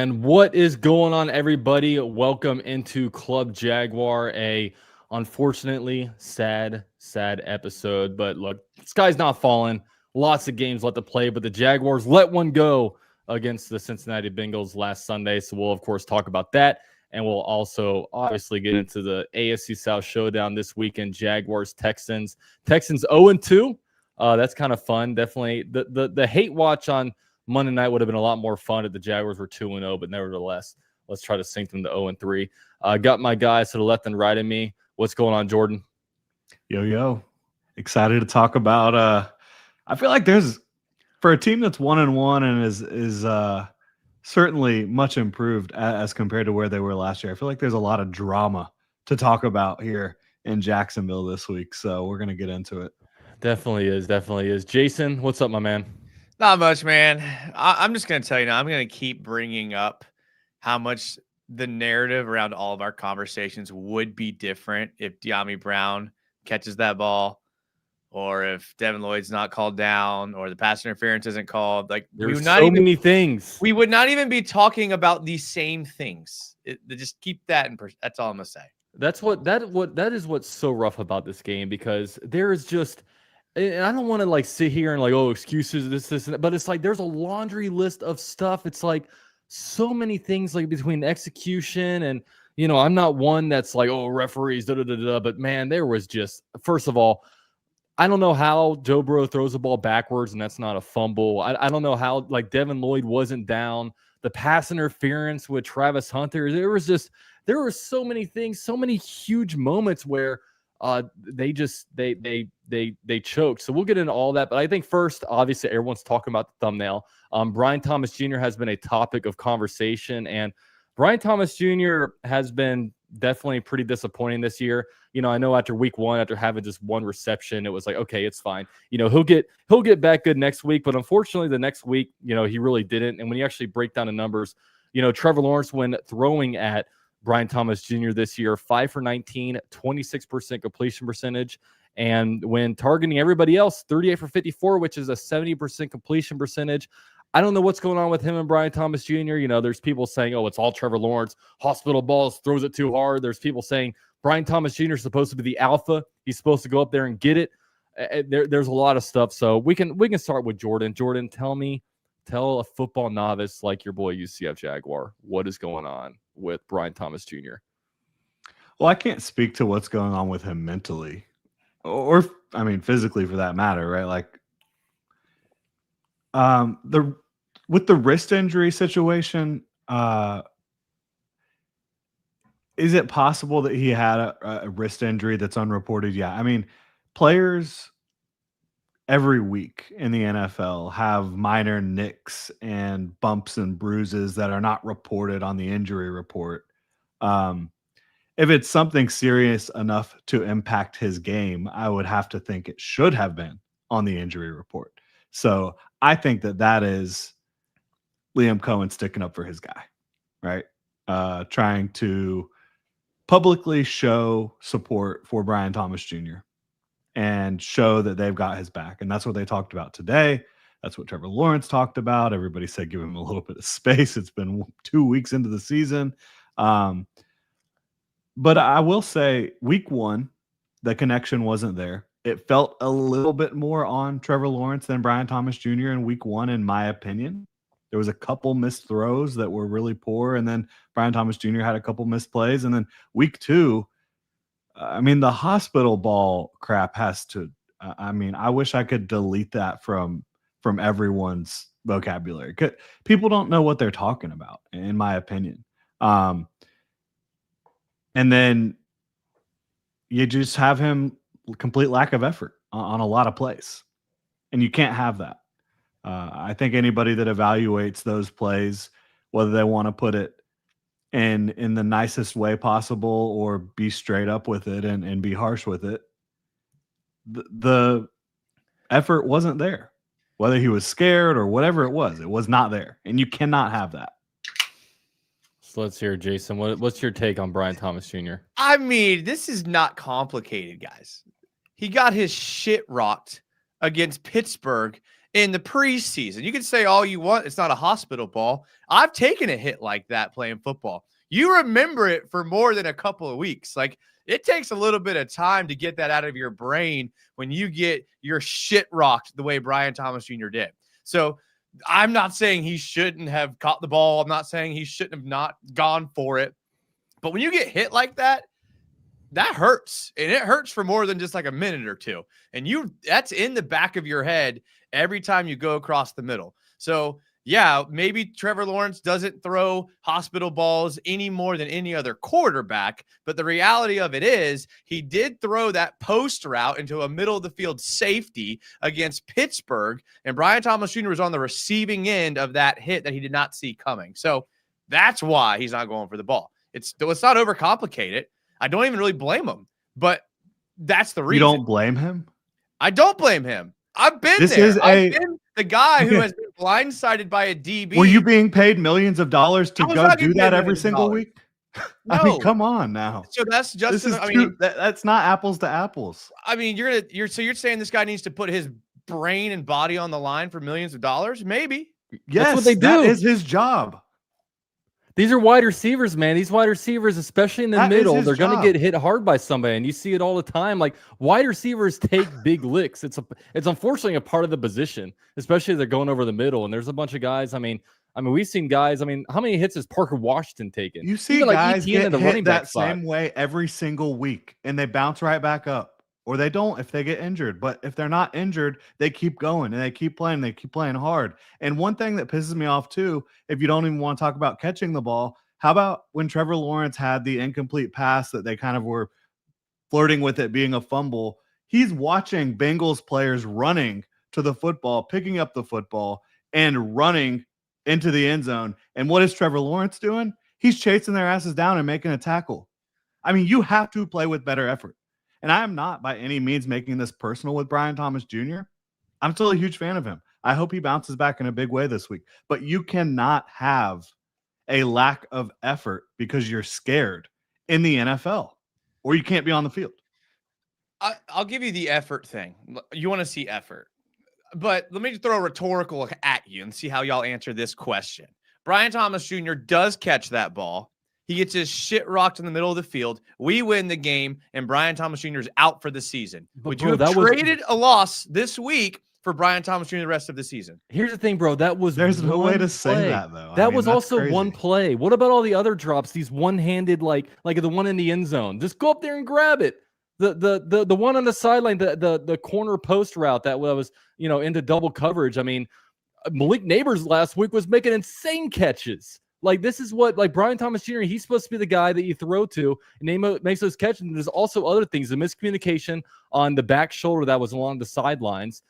And what is going on, everybody? Welcome into Club Jaguar, a unfortunately sad episode. But look, the sky's not falling. Lots of games left to play, but the Jaguars let one go against the Cincinnati Bengals last Sunday. So we'll, of course, talk about that. And we'll also obviously get into the AFC South showdown this weekend, Jaguars, Texans. Texans 0-2. That's kind of fun. Definitely the hate watch on Monday night would have been a lot more fun if the Jaguars were 2-0, but nevertheless, let's try to sink them to 0-3. Got my guys to the left and right of me. What's going on, Jordan? Yo. Excited to talk about I feel like there's, for a team that's 1-1 and is certainly much improved as compared to where they were last year, I feel like there's a lot of drama to talk about here in Jacksonville this week. So we're going to get into it. Definitely is. Jason, what's up, my man? Not much, man. I'm just going to tell you now, I'm going to keep bringing up how much the narrative around all of our conversations would be different if De'Ami Brown catches that ball, or if Devin Lloyd's not called down, or the pass interference isn't called. Like, there's many things. We would not even be talking about these same things. Just keep that in perspective. That's all I'm going to say. That is what's so rough about this game, because there is just, and I don't want to like sit here and like, oh, excuses, this, and that, but it's like there's a laundry list of stuff. It's like so many things, like between execution and, you know, I'm not one that's like, oh, referees, but man, there was just, first of all, I don't know how Joe Burrow throws the ball backwards and that's not a fumble. I don't know how, like, Devin Lloyd wasn't down. The pass interference with Travis Hunter, there were so many things, so many huge moments where they choked. So we'll get into all that. But I think first, obviously, everyone's talking about the thumbnail. Brian Thomas Jr. has been a topic of conversation, and Brian Thomas Jr. has been definitely pretty disappointing this year. You know, I know after week one, after having just one reception, it was like, okay, it's fine. You know, he'll get back good next week. But unfortunately, the next week, you know, he really didn't. And when you actually break down the numbers, you know, Trevor Lawrence, when throwing at Brian Thomas Jr. this year, 5 for 19, 26% completion percentage. And when targeting everybody else, 38 for 54, which is a 70% completion percentage. I don't know what's going on with him and Brian Thomas Jr. You know, there's people saying, oh, it's all Trevor Lawrence, hospital balls, throws it too hard. There's people saying Brian Thomas Jr. is supposed to be the alpha. He's supposed to go up there and get it. There's a lot of stuff. So we can start with Jordan. Jordan, tell a football novice like your boy UCF Jaguar what is going on with Brian Thomas Jr. Well, I can't speak to what's going on with him mentally or I mean, physically for that matter, right? Like, with the wrist injury situation, is it possible that he had a wrist injury that's unreported? Yeah. I mean, players every week in the NFL have minor nicks and bumps and bruises that are not reported on the injury report. If it's something serious enough to impact his game, I would have to think it should have been on the injury report. So I think that is Liam Cohen sticking up for his guy, right? Trying to publicly show support for Brian Thomas Jr. and show that they've got his back. And that's what they talked about today. That's what Trevor Lawrence talked about. Everybody said give him a little bit of space. It's been 2 weeks into the season. But I will say week one, the connection wasn't there. It felt a little bit more on Trevor Lawrence than Brian Thomas Jr. in week one, in my opinion. There was a couple missed throws that were really poor, and then Brian Thomas Jr. had a couple missed plays. And then week two, I mean, the hospital ball crap has to, I mean, I wish I could delete that from everyone's vocabulary. People don't know what they're talking about, in my opinion. And then you just have him complete lack of effort on a lot of plays, and you can't have that. I think anybody that evaluates those plays, whether they want to put it in the nicest way possible or be straight up with it and be harsh with it, the effort wasn't there. Whether he was scared or whatever it was not there, and you cannot have that. So let's hear, Jason. What's your take on Brian Thomas Jr.? I mean, this is not complicated, guys. He got his shit rocked against Pittsburgh in the preseason. You can say all you want. It's not a hospital ball. I've taken a hit like that playing football. You remember it for more than a couple of weeks. Like, it takes a little bit of time to get that out of your brain when you get your shit rocked the way Brian Thomas Jr. did. So I'm not saying he shouldn't have caught the ball. I'm not saying he shouldn't have not gone for it. But when you get hit like that, that hurts. And it hurts for more than just like a minute or two. And that's in the back of your head every time you go across the middle. So yeah, maybe Trevor Lawrence doesn't throw hospital balls any more than any other quarterback. But the reality of it is he did throw that post route into a middle of the field safety against Pittsburgh. And Brian Thomas Jr. was on the receiving end of that hit that he did not see coming. So that's why he's not going for the ball. Let's not overcomplicate it. I don't even really blame him, but that's the reason. You don't blame him? I don't blame him. I've been there. I've been the guy who has been blindsided by a DB. Were you being paid millions of dollars to go do that every single week? No. I mean, come on now. So that's just. That's not apples to apples. I mean, you're saying this guy needs to put his brain and body on the line for millions of dollars? Maybe. Yes, that's what they do. That is his job. These are wide receivers, man. These wide receivers, especially in the middle, they're going to get hit hard by somebody, and you see it all the time. Like, wide receivers take big licks. It's unfortunately a part of the position, especially if they're going over the middle. And there's a bunch of guys. I mean, we've seen guys. I mean, how many hits has Parker Washington taken? You see guys get hit that same way every single week, and they bounce right back up. Or they don't if they get injured. But if they're not injured, they keep going and they keep playing. They keep playing hard. And one thing that pisses me off too, if you don't even want to talk about catching the ball, how about when Trevor Lawrence had the incomplete pass that they kind of were flirting with it being a fumble? He's watching Bengals players running to the football, picking up the football, and running into the end zone. And what is Trevor Lawrence doing? He's chasing their asses down and making a tackle. I mean, you have to play with better effort. And I am not by any means making this personal with Brian Thomas Jr. I'm still a huge fan of him. I hope he bounces back in a big way this week. But you cannot have a lack of effort because you're scared in the NFL, or you can't be on the field. I'll give you the effort thing. You want to see effort. But let me just throw a rhetorical at you and see how y'all answer this question. Brian Thomas Jr. does catch that ball. He gets his shit rocked in the middle of the field. We win the game, and Brian Thomas Jr. is out for the season. Would you have traded a loss this week for Brian Thomas Jr. the rest of the season? Here's the thing, bro. There's no way to say that, though. That was also crazy. One play. What about all the other drops? These one-handed, like the one in the end zone. Just go up there and grab it. The one on the sideline, the corner post route that was into double coverage. I mean, Malik Neighbors last week was making insane catches. Like, this is what, like, Brian Thomas Jr., he's supposed to be the guy that you throw to, and he makes those catches. And there's also other things, the miscommunication on the back shoulder that was along the sidelines.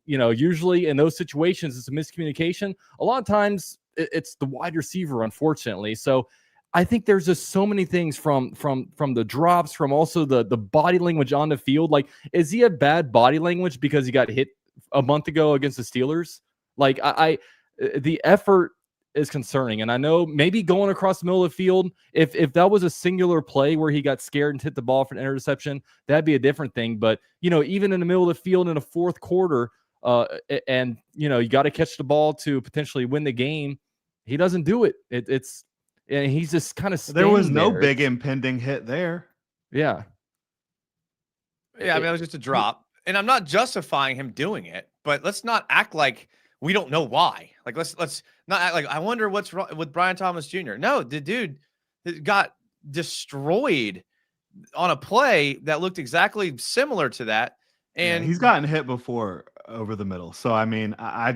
Usually in those situations, it's a miscommunication. A lot of times it's the wide receiver, unfortunately. So I think there's just so many things from the drops, from also the body language on the field. Like, is he a bad body language because he got hit a month ago against the Steelers? Like, the effort is concerning. And I know maybe going across the middle of the field, if that was a singular play where he got scared and hit the ball for an interception, that'd be a different thing. But, even in the middle of the field in a fourth quarter, and, you got to catch the ball to potentially win the game, he doesn't do it. And he's just kind of there was no big impending hit there. Yeah. Yeah, I mean, it was just a drop. And I'm not justifying him doing it, but let's not act like we don't know why. Like, let's not act like, I wonder what's wrong with Brian Thomas Jr. No, the dude got destroyed on a play that looked exactly similar to that. And he's gotten hit before over the middle. So, I mean, I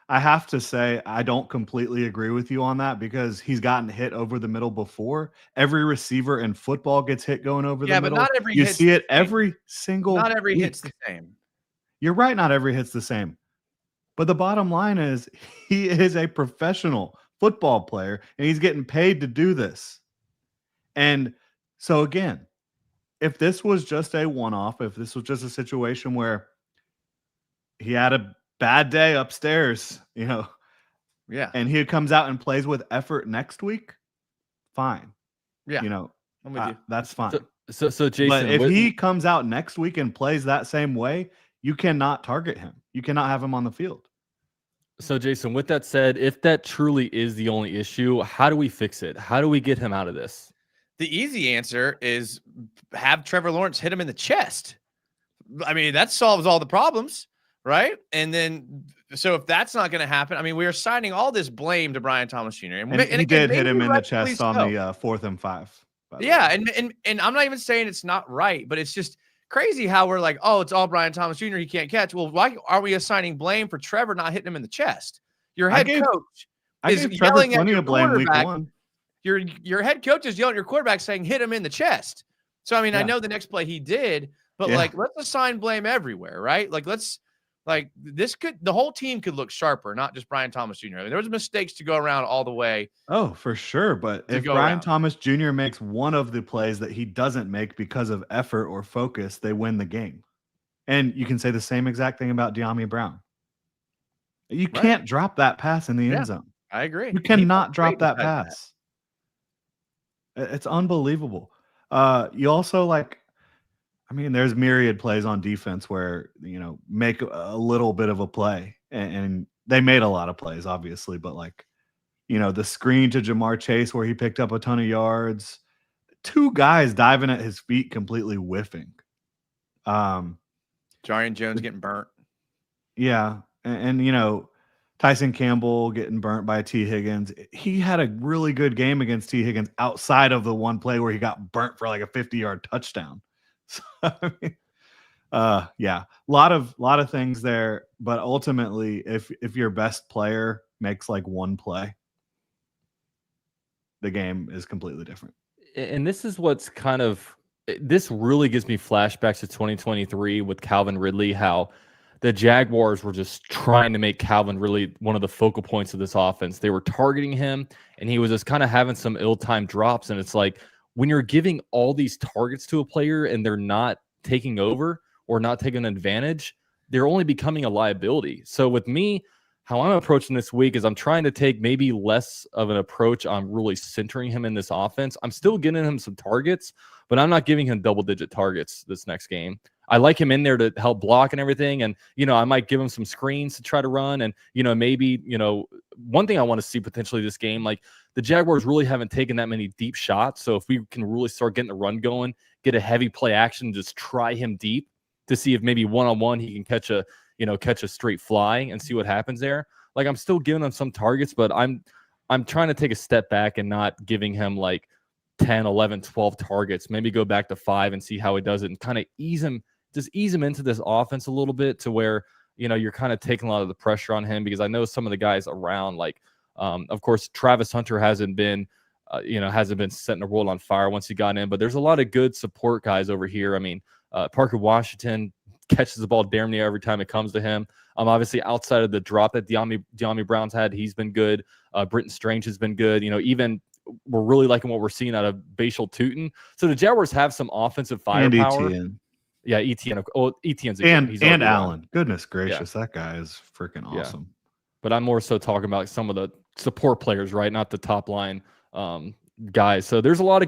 have to say, I don't completely agree with you on that because he's gotten hit over the middle before. Every receiver in football gets hit going over the middle. Yeah, but not every you see it every single Not every week. hit's the same. You're right, not every hit's the same. But the bottom line is he is a professional football player, and he's getting paid to do this. And so, again, if this was just a one-off, if this was just a situation where he had a bad day upstairs, yeah, and he comes out and plays with effort next week, fine. Yeah, I'm with you. That's fine. So Jason, but if he comes out next week and plays that same way, you cannot target him. You cannot have him on the field. So, Jason, with that said, if that truly is the only issue, how do we fix it? How do we get him out of this? The easy answer is have Trevor Lawrence hit him in the chest. I mean, that solves all the problems, right? And then, so if that's not going to happen, I mean, we are signing all this blame to Brian Thomas Jr. And he did hit him in the chest on the 4th and 5. Yeah, and I'm not even saying it's not right, but it's just crazy how we're like, oh, it's all Brian Thomas Jr. He can't catch. Well, why are we assigning blame for Trevor not hitting him in the chest? Your head coach is yelling at your quarterback. Your head coach is yelling at your quarterback saying hit him in the chest. So I mean, I know the next play he did, but like let's assign blame everywhere, right? Like the whole team could look sharper, not just Brian Thomas Jr. I mean, there was mistakes to go around all the way. Oh, for sure. But if Brian Thomas Jr. makes one of the plays that he doesn't make because of effort or focus, they win the game. And you can say the same exact thing about Diami Brown. You can't drop that pass in the end zone. I agree. You cannot drop that pass. It's unbelievable. You also there's myriad plays on defense where, make a little bit of a play and they made a lot of plays, obviously, but the screen to Jamar Chase where he picked up a ton of yards, 2 guys diving at his feet, completely whiffing. Jarian Jones getting burnt. Yeah. And Tyson Campbell getting burnt by T. Higgins. He had a really good game against T. Higgins outside of the one play where he got burnt for like a 50-yard touchdown. So, I mean, a lot of things there, but ultimately, if your best player makes like one play, the game is completely different. And this is what's this really gives me flashbacks to 2023 with Calvin Ridley, how the Jaguars were just trying to make Calvin Ridley one of the focal points of this offense. They were targeting him, and he was just kind of having some ill-timed drops. And it's like, when you're giving all these targets to a player and they're not taking over or not taking advantage, they're only becoming a liability. So with me, how I'm approaching this week is I'm trying to take maybe less of an approach on really centering him in this offense. I'm still getting him some targets, but I'm not giving him double-digit targets this next game. I like him in there to help block and everything. And, I might give him some screens to try to run. And, maybe, one thing I want to see potentially this game, like the Jaguars really haven't taken that many deep shots. So if we can really start getting the run going, get a heavy play action, just try him deep to see if maybe one-on-one he can catch a straight fly and see what happens there. Like, I'm still giving him some targets, but I'm trying to take a step back and not giving him like 10, 11, 12 targets, maybe go back to 5 and see how he does it and kind of ease him into this offense a little bit to where, you're kind of taking a lot of the pressure on him, because I know some of the guys around, like, of course, Travis Hunter hasn't been setting the world on fire once he got in, but there's a lot of good support guys over here. I mean, Parker Washington catches the ball damn near every time it comes to him. Obviously, outside of the drop that Diami Brown's had, he's been good. Britton Strange has been good. Even we're really liking what we're seeing out of Bashal Tootin. So the Jaguars have some offensive firepower. And Yeah, ETN. ETN's and Allen. Goodness gracious, that guy is freaking awesome. Yeah. But I'm more so talking about some of the support players, right? Not the top line guys. So there's a lot of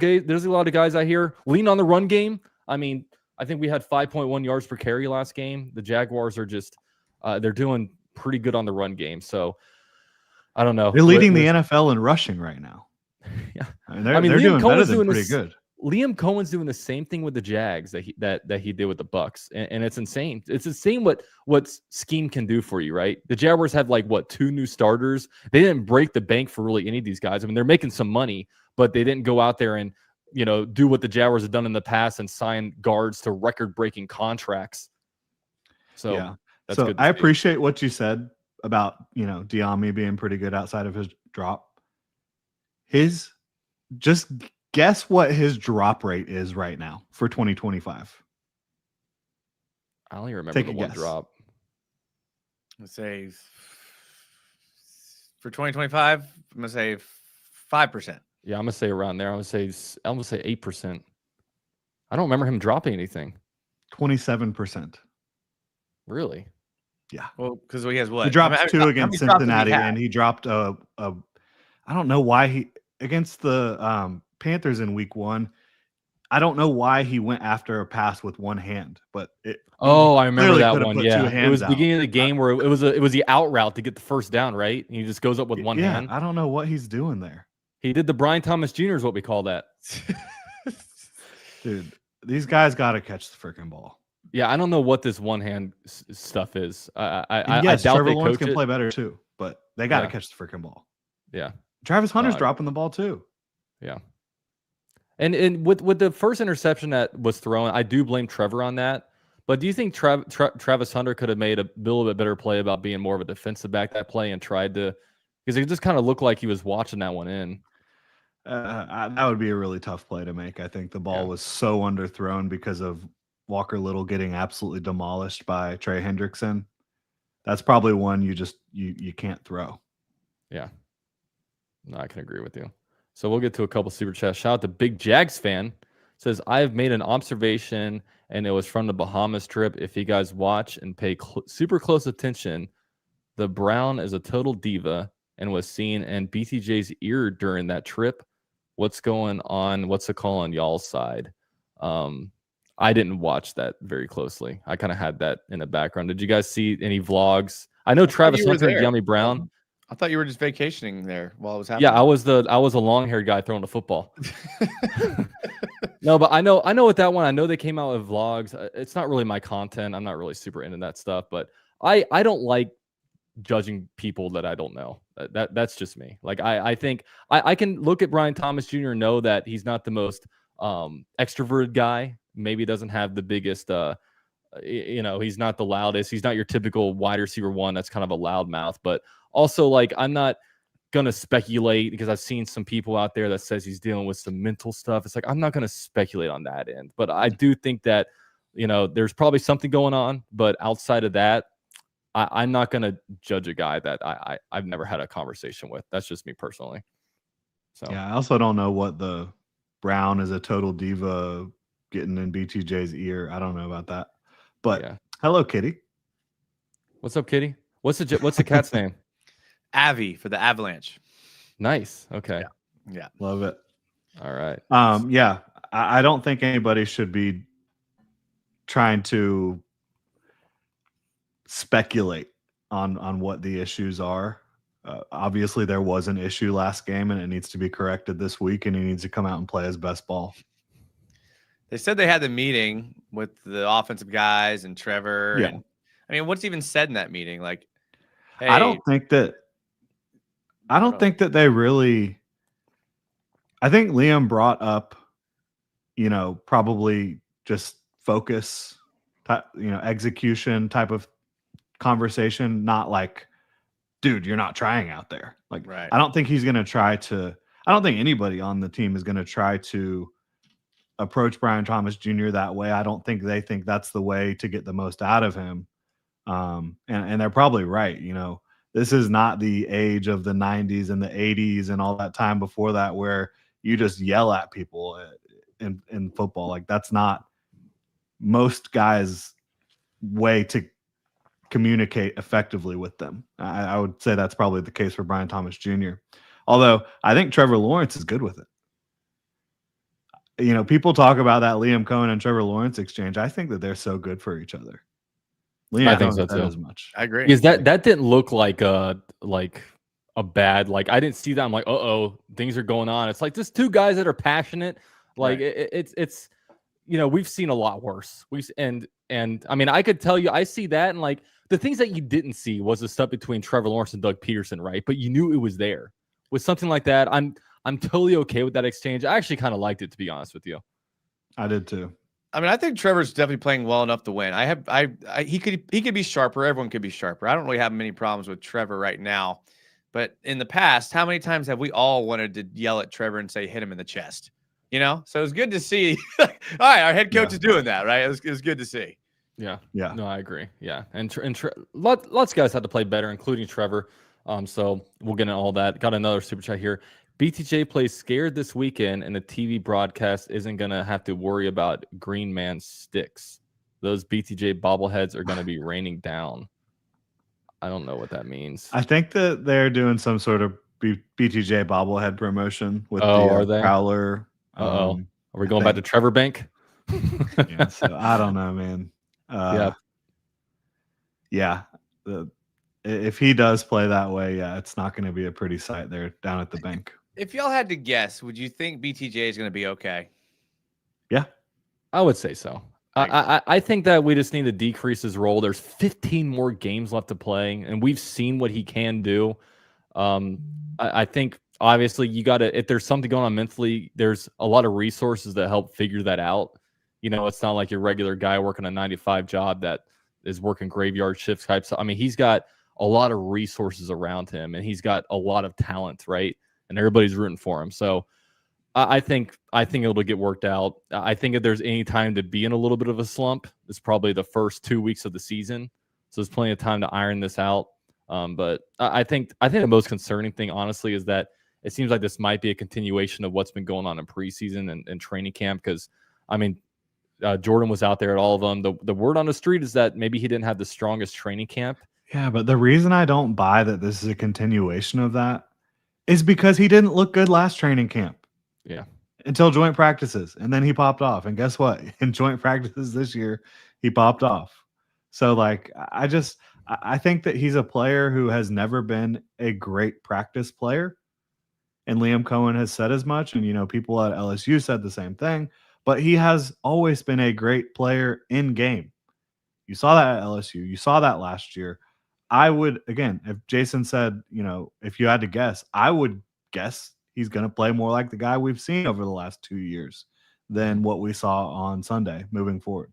guys out here. Lean on the run game. I mean, I think we had 5.1 yards per carry last game. The Jaguars are just they're doing pretty good on the run game. So I don't know. They're leading the NFL in rushing right now. Yeah, they're doing better than pretty good. Liam Cohen's doing the same thing with the Jags that he did with the Bucks, and it's insane. It's insane what scheme can do for you, right? The Jaguars have 2 new starters. They didn't break the bank for really any of these guys. I mean, they're making some money, but they didn't go out there and do what the Jaguars have done in the past and sign guards to record-breaking contracts. So yeah, that's good. I appreciate what you said about Diami being pretty good outside of his drop. Guess what his drop rate is right now for 2025? I only remember the one drop. Let's say for 2025, I'm gonna say 5%. Yeah, I'm gonna say around there. I'm gonna say 8%. I don't remember him dropping anything. 27%. Really? Yeah. Well, because he has what? He dropped 2 against Cincinnati, and he dropped I don't know why against the Panthers in week 1. I don't know why he went after a pass with one hand, but I remember clearly that could have one. put Yeah, two it hands was the out. beginning of the game where it was the out route to get the first down, right? And he just goes up with one hand. I don't know what he's doing there. He did the Brian Thomas Jr. is what we call that. Dude, these guys got to catch the freaking ball. Yeah, I don't know what this one hand stuff is. I Yes, doubt Trevor they Lawrence coach can it. play better too, but they got to Yeah. catch the freaking ball. Yeah, Travis Hunter's dropping the ball too. yeah. And with the first interception that was thrown, I do blame Trevor on that. But do you think Travis Hunter could have made a little bit better play about being more of a defensive back that play and tried to, because it just kind of looked like he was watching that one in. That would be a really tough play to make. I think the ball was so underthrown because of Walker Little getting absolutely demolished by Trey Hendrickson. That's probably one you can't throw. Yeah. No, I can agree with you. So we'll get to a couple super chats. Shout out to Big Jags fan. Says, I have made an observation, and it was from the Bahamas trip. If you guys watch and pay super close attention, the Brown is a total diva and was seen in BTJ's ear during that trip. What's going on? What's the call on y'all's side? I didn't watch that very closely. I kind of had that in the background. Did you guys see any vlogs? I know Travis Hunter and Yummy Brown. I thought you were just vacationing there while it was happening. Yeah, I was a long-haired guy throwing the football. No, but I know with that one. I know they came out with vlogs. It's not really my content. I'm not really super into that stuff, but I don't like judging people that I don't know. That's just me. Like I think I can look at Brian Thomas Jr. and know that he's not the most extroverted guy. Maybe doesn't have the biggest he's not the loudest. He's not your typical wide receiver one that's kind of a loud mouth, but also, like, I'm not going to speculate because I've seen some people out there that says he's dealing with some mental stuff. It's like, I'm not going to speculate on that end. But I do think that, there's probably something going on. But outside of that, I'm not going to judge a guy that I've never had a conversation with. That's just me personally. So yeah, I also don't know what the Brown is a total diva getting in BTJ's ear. I don't know about that. But yeah. Hello, Kitty. What's up, Kitty? What's the cat's name? Avi for the Avalanche. Nice. Okay. Yeah. Love it. All right. Yeah. I don't think anybody should be trying to speculate on what the issues are. Obviously, there was an issue last game, and it needs to be corrected this week, and he needs to come out and play his best ball. They said they had the meeting with the offensive guys and Trevor. Yeah. And, I mean, what's even said in that meeting? Like, hey, I don't think that they really. I think Liam brought up, probably just focus, execution type of conversation, not like, dude, you're not trying out there. Like, right. I don't think he's going to try to. I don't think anybody on the team is going to try to approach Brian Thomas Jr. that way. I don't think they think that's the way to get the most out of him. And they're probably right. This is not the age of the 90s and the 80s and all that time before that where you just yell at people in football. Like, that's not most guys' way to communicate effectively with them. I would say that's probably the case for Brian Thomas Jr. Although I think Trevor Lawrence is good with it. People talk about that Liam Cohen and Trevor Lawrence exchange. I think that they're so good for each other. Liam, I think so too. As much. I agree. Because that didn't look like a bad, like, I didn't see that. I'm like, things are going on. It's like just two guys that are passionate. Like, right. It's we've seen a lot worse. And I mean, I could tell you, I see that, and like the things that you didn't see was the stuff between Trevor Lawrence and Doug Peterson, right? But you knew it was there. With something like that, I'm totally okay with that exchange. I actually kind of liked it, to be honest with you. I did too. I mean, I think Trevor's definitely playing well enough to win. He could be sharper. Everyone could be sharper. I don't really have many problems with Trevor right now. But in the past, how many times have we all wanted to yell at Trevor and say, hit him in the chest? So it was good to see. All right, our head coach is doing that, right? It was good to see. Yeah. Yeah. No, I agree. Yeah. And lots of guys had to play better, including Trevor. So we'll get into all that. Got another super chat here. BTJ plays scared this weekend, and the TV broadcast isn't going to have to worry about Green Man sticks. Those BTJ bobbleheads are going to be raining down. I don't know what that means. I think that they're doing some sort of BTJ bobblehead promotion with are they? Prowler. Are Are we going back to Trevor Bank? Yeah, so I don't know, man. Yeah. If he does play that way, yeah, it's not going to be a pretty sight there down at the bank. If y'all had to guess, would you think BTJ is going to be okay? Yeah. I would say so. I think that we just need to decrease his role. There's 15 more games left to play, and we've seen what he can do. I think, obviously, you got to, if there's something going on mentally, there's a lot of resources that help figure that out. You know, it's not like your regular guy working a 9-to-5 job that is working graveyard shifts type. So, I mean, he's got a lot of resources around him, and he's got a lot of talent, right? And everybody's rooting for him. So I think it'll get worked out. I think if there's any time to be in a little bit of a slump, it's probably the first 2 weeks of the season. So there's plenty of time to iron this out. But I think the most concerning thing, honestly, is that it seems like this might be a continuation of what's been going on in preseason and training camp. Because, I mean, Jordan was out there at all of them. The word on the street is that maybe he didn't have the strongest training camp. Yeah, but the reason I don't buy that this is a continuation of that is because he didn't look good last training camp. Yeah. Until joint practices. And then he popped off. And guess what? In joint practices this year, he popped off. So, like, I think that he's a player who has never been a great practice player. And Liam Cohen has said as much. And, you know, people at LSU said the same thing. But he has always been a great player in game. You saw that at LSU. You saw that last year. I would, again, if Jason said, you know, if you had to guess, I would guess he's going to play more like the guy we've seen over the last 2 years than what we saw on Sunday moving forward.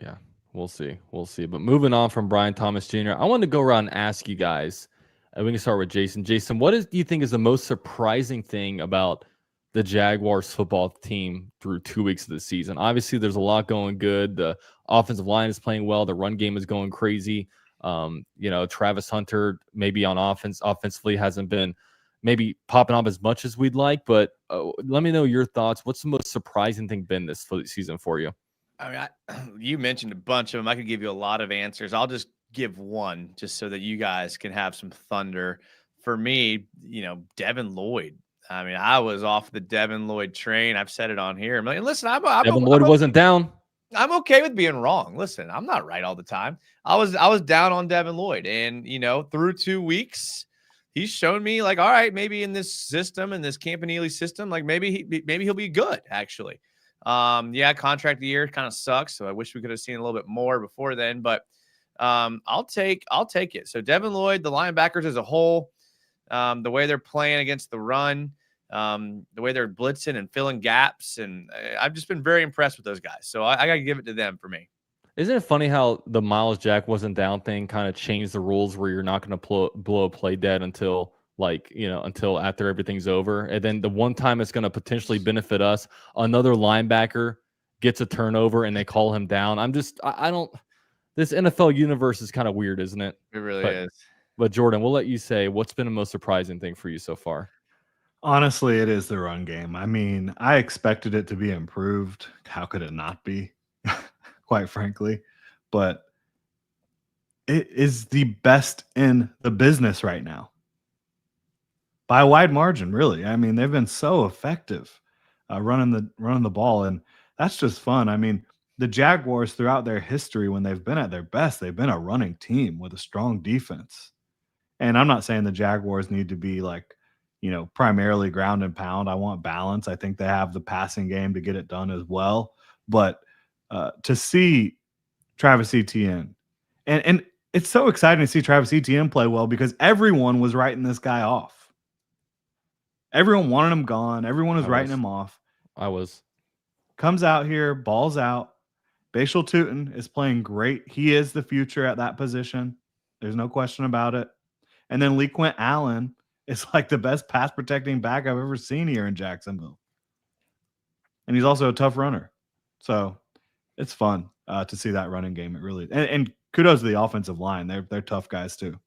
Yeah, we'll see. We'll see. But moving on from Brian Thomas Jr., I wanted to go around and ask you guys, and we can start with Jason. Jason, do you think is the most surprising thing about the Jaguars football team through 2 weeks of the season? Obviously, there's a lot going good. The offensive line is playing well. The run game is going crazy. You know, Travis Hunter maybe on offensively hasn't been maybe popping up as much as we'd like, but let me know your thoughts. What's the most surprising thing been this season for you? I mean, you mentioned a bunch of them. I could give you a lot of answers. I'll just give one just so that you guys can have some thunder. For me, you know, Devin Lloyd. I mean, I was off the Devin Lloyd train. I've said it on here. I'm like, listen, Devin Lloyd wasn't down. I'm okay with being wrong. Listen, I'm not right all the time. I was down on Devin Lloyd, and you know, through 2 weeks, he's shown me like, all right, maybe in this system, in this Campanile system, like maybe he'll be good actually. Yeah, contract year kind of sucks, so I wish we could have seen a little bit more before then, but I'll take it. So Devin Lloyd, the linebackers as a whole, the way they're playing against the run, the way they're blitzing and filling gaps, and I've just been very impressed with those guys. So I got to give it to them for me. Isn't it funny how the Miles Jack wasn't down thing kind of changed the rules where you're not going to blow a play dead until until after everything's over, and then the one time it's going to potentially benefit us, another linebacker gets a turnover and they call him down. I don't. This NFL universe is kind of weird, isn't it? It really is. But Jordan, we'll let you say what's been the most surprising thing for you so far. Honestly, it is the run game. I mean, I expected it to be improved. How could it not be? Quite frankly, but it is the best in the business right now by a wide margin, really. I mean, they've been so effective running the ball, and that's just fun. I mean, the Jaguars throughout their history, when they've been at their best, they've been a running team with a strong defense. And I'm not saying the Jaguars need to be like, you know, primarily ground and pound. I want balance. I think they have the passing game to get it done as well. But to see Travis Etienne, and it's so exciting to see Travis Etienne play well because everyone was writing this guy off. Everyone wanted him gone. Everyone was writing him off. Comes out here, balls out. Bashal Tutin is playing great. He is the future at that position. There's no question about it. And then LeQuint Allen is like the best pass protecting back I've ever seen here in Jacksonville. And he's also a tough runner. So it's fun to see that running game. It really and kudos to the offensive line. They're tough guys too.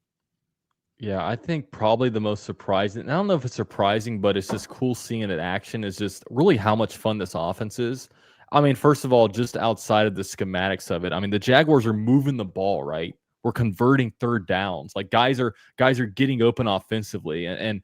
Yeah, I think probably the most surprising, I don't know if it's surprising, but it's just cool seeing it in action, is just really how much fun this offense is. I mean, first of all, just outside of the schematics of it, I mean, the Jaguars are moving the ball, right? We're converting third downs. Like guys are getting open offensively, and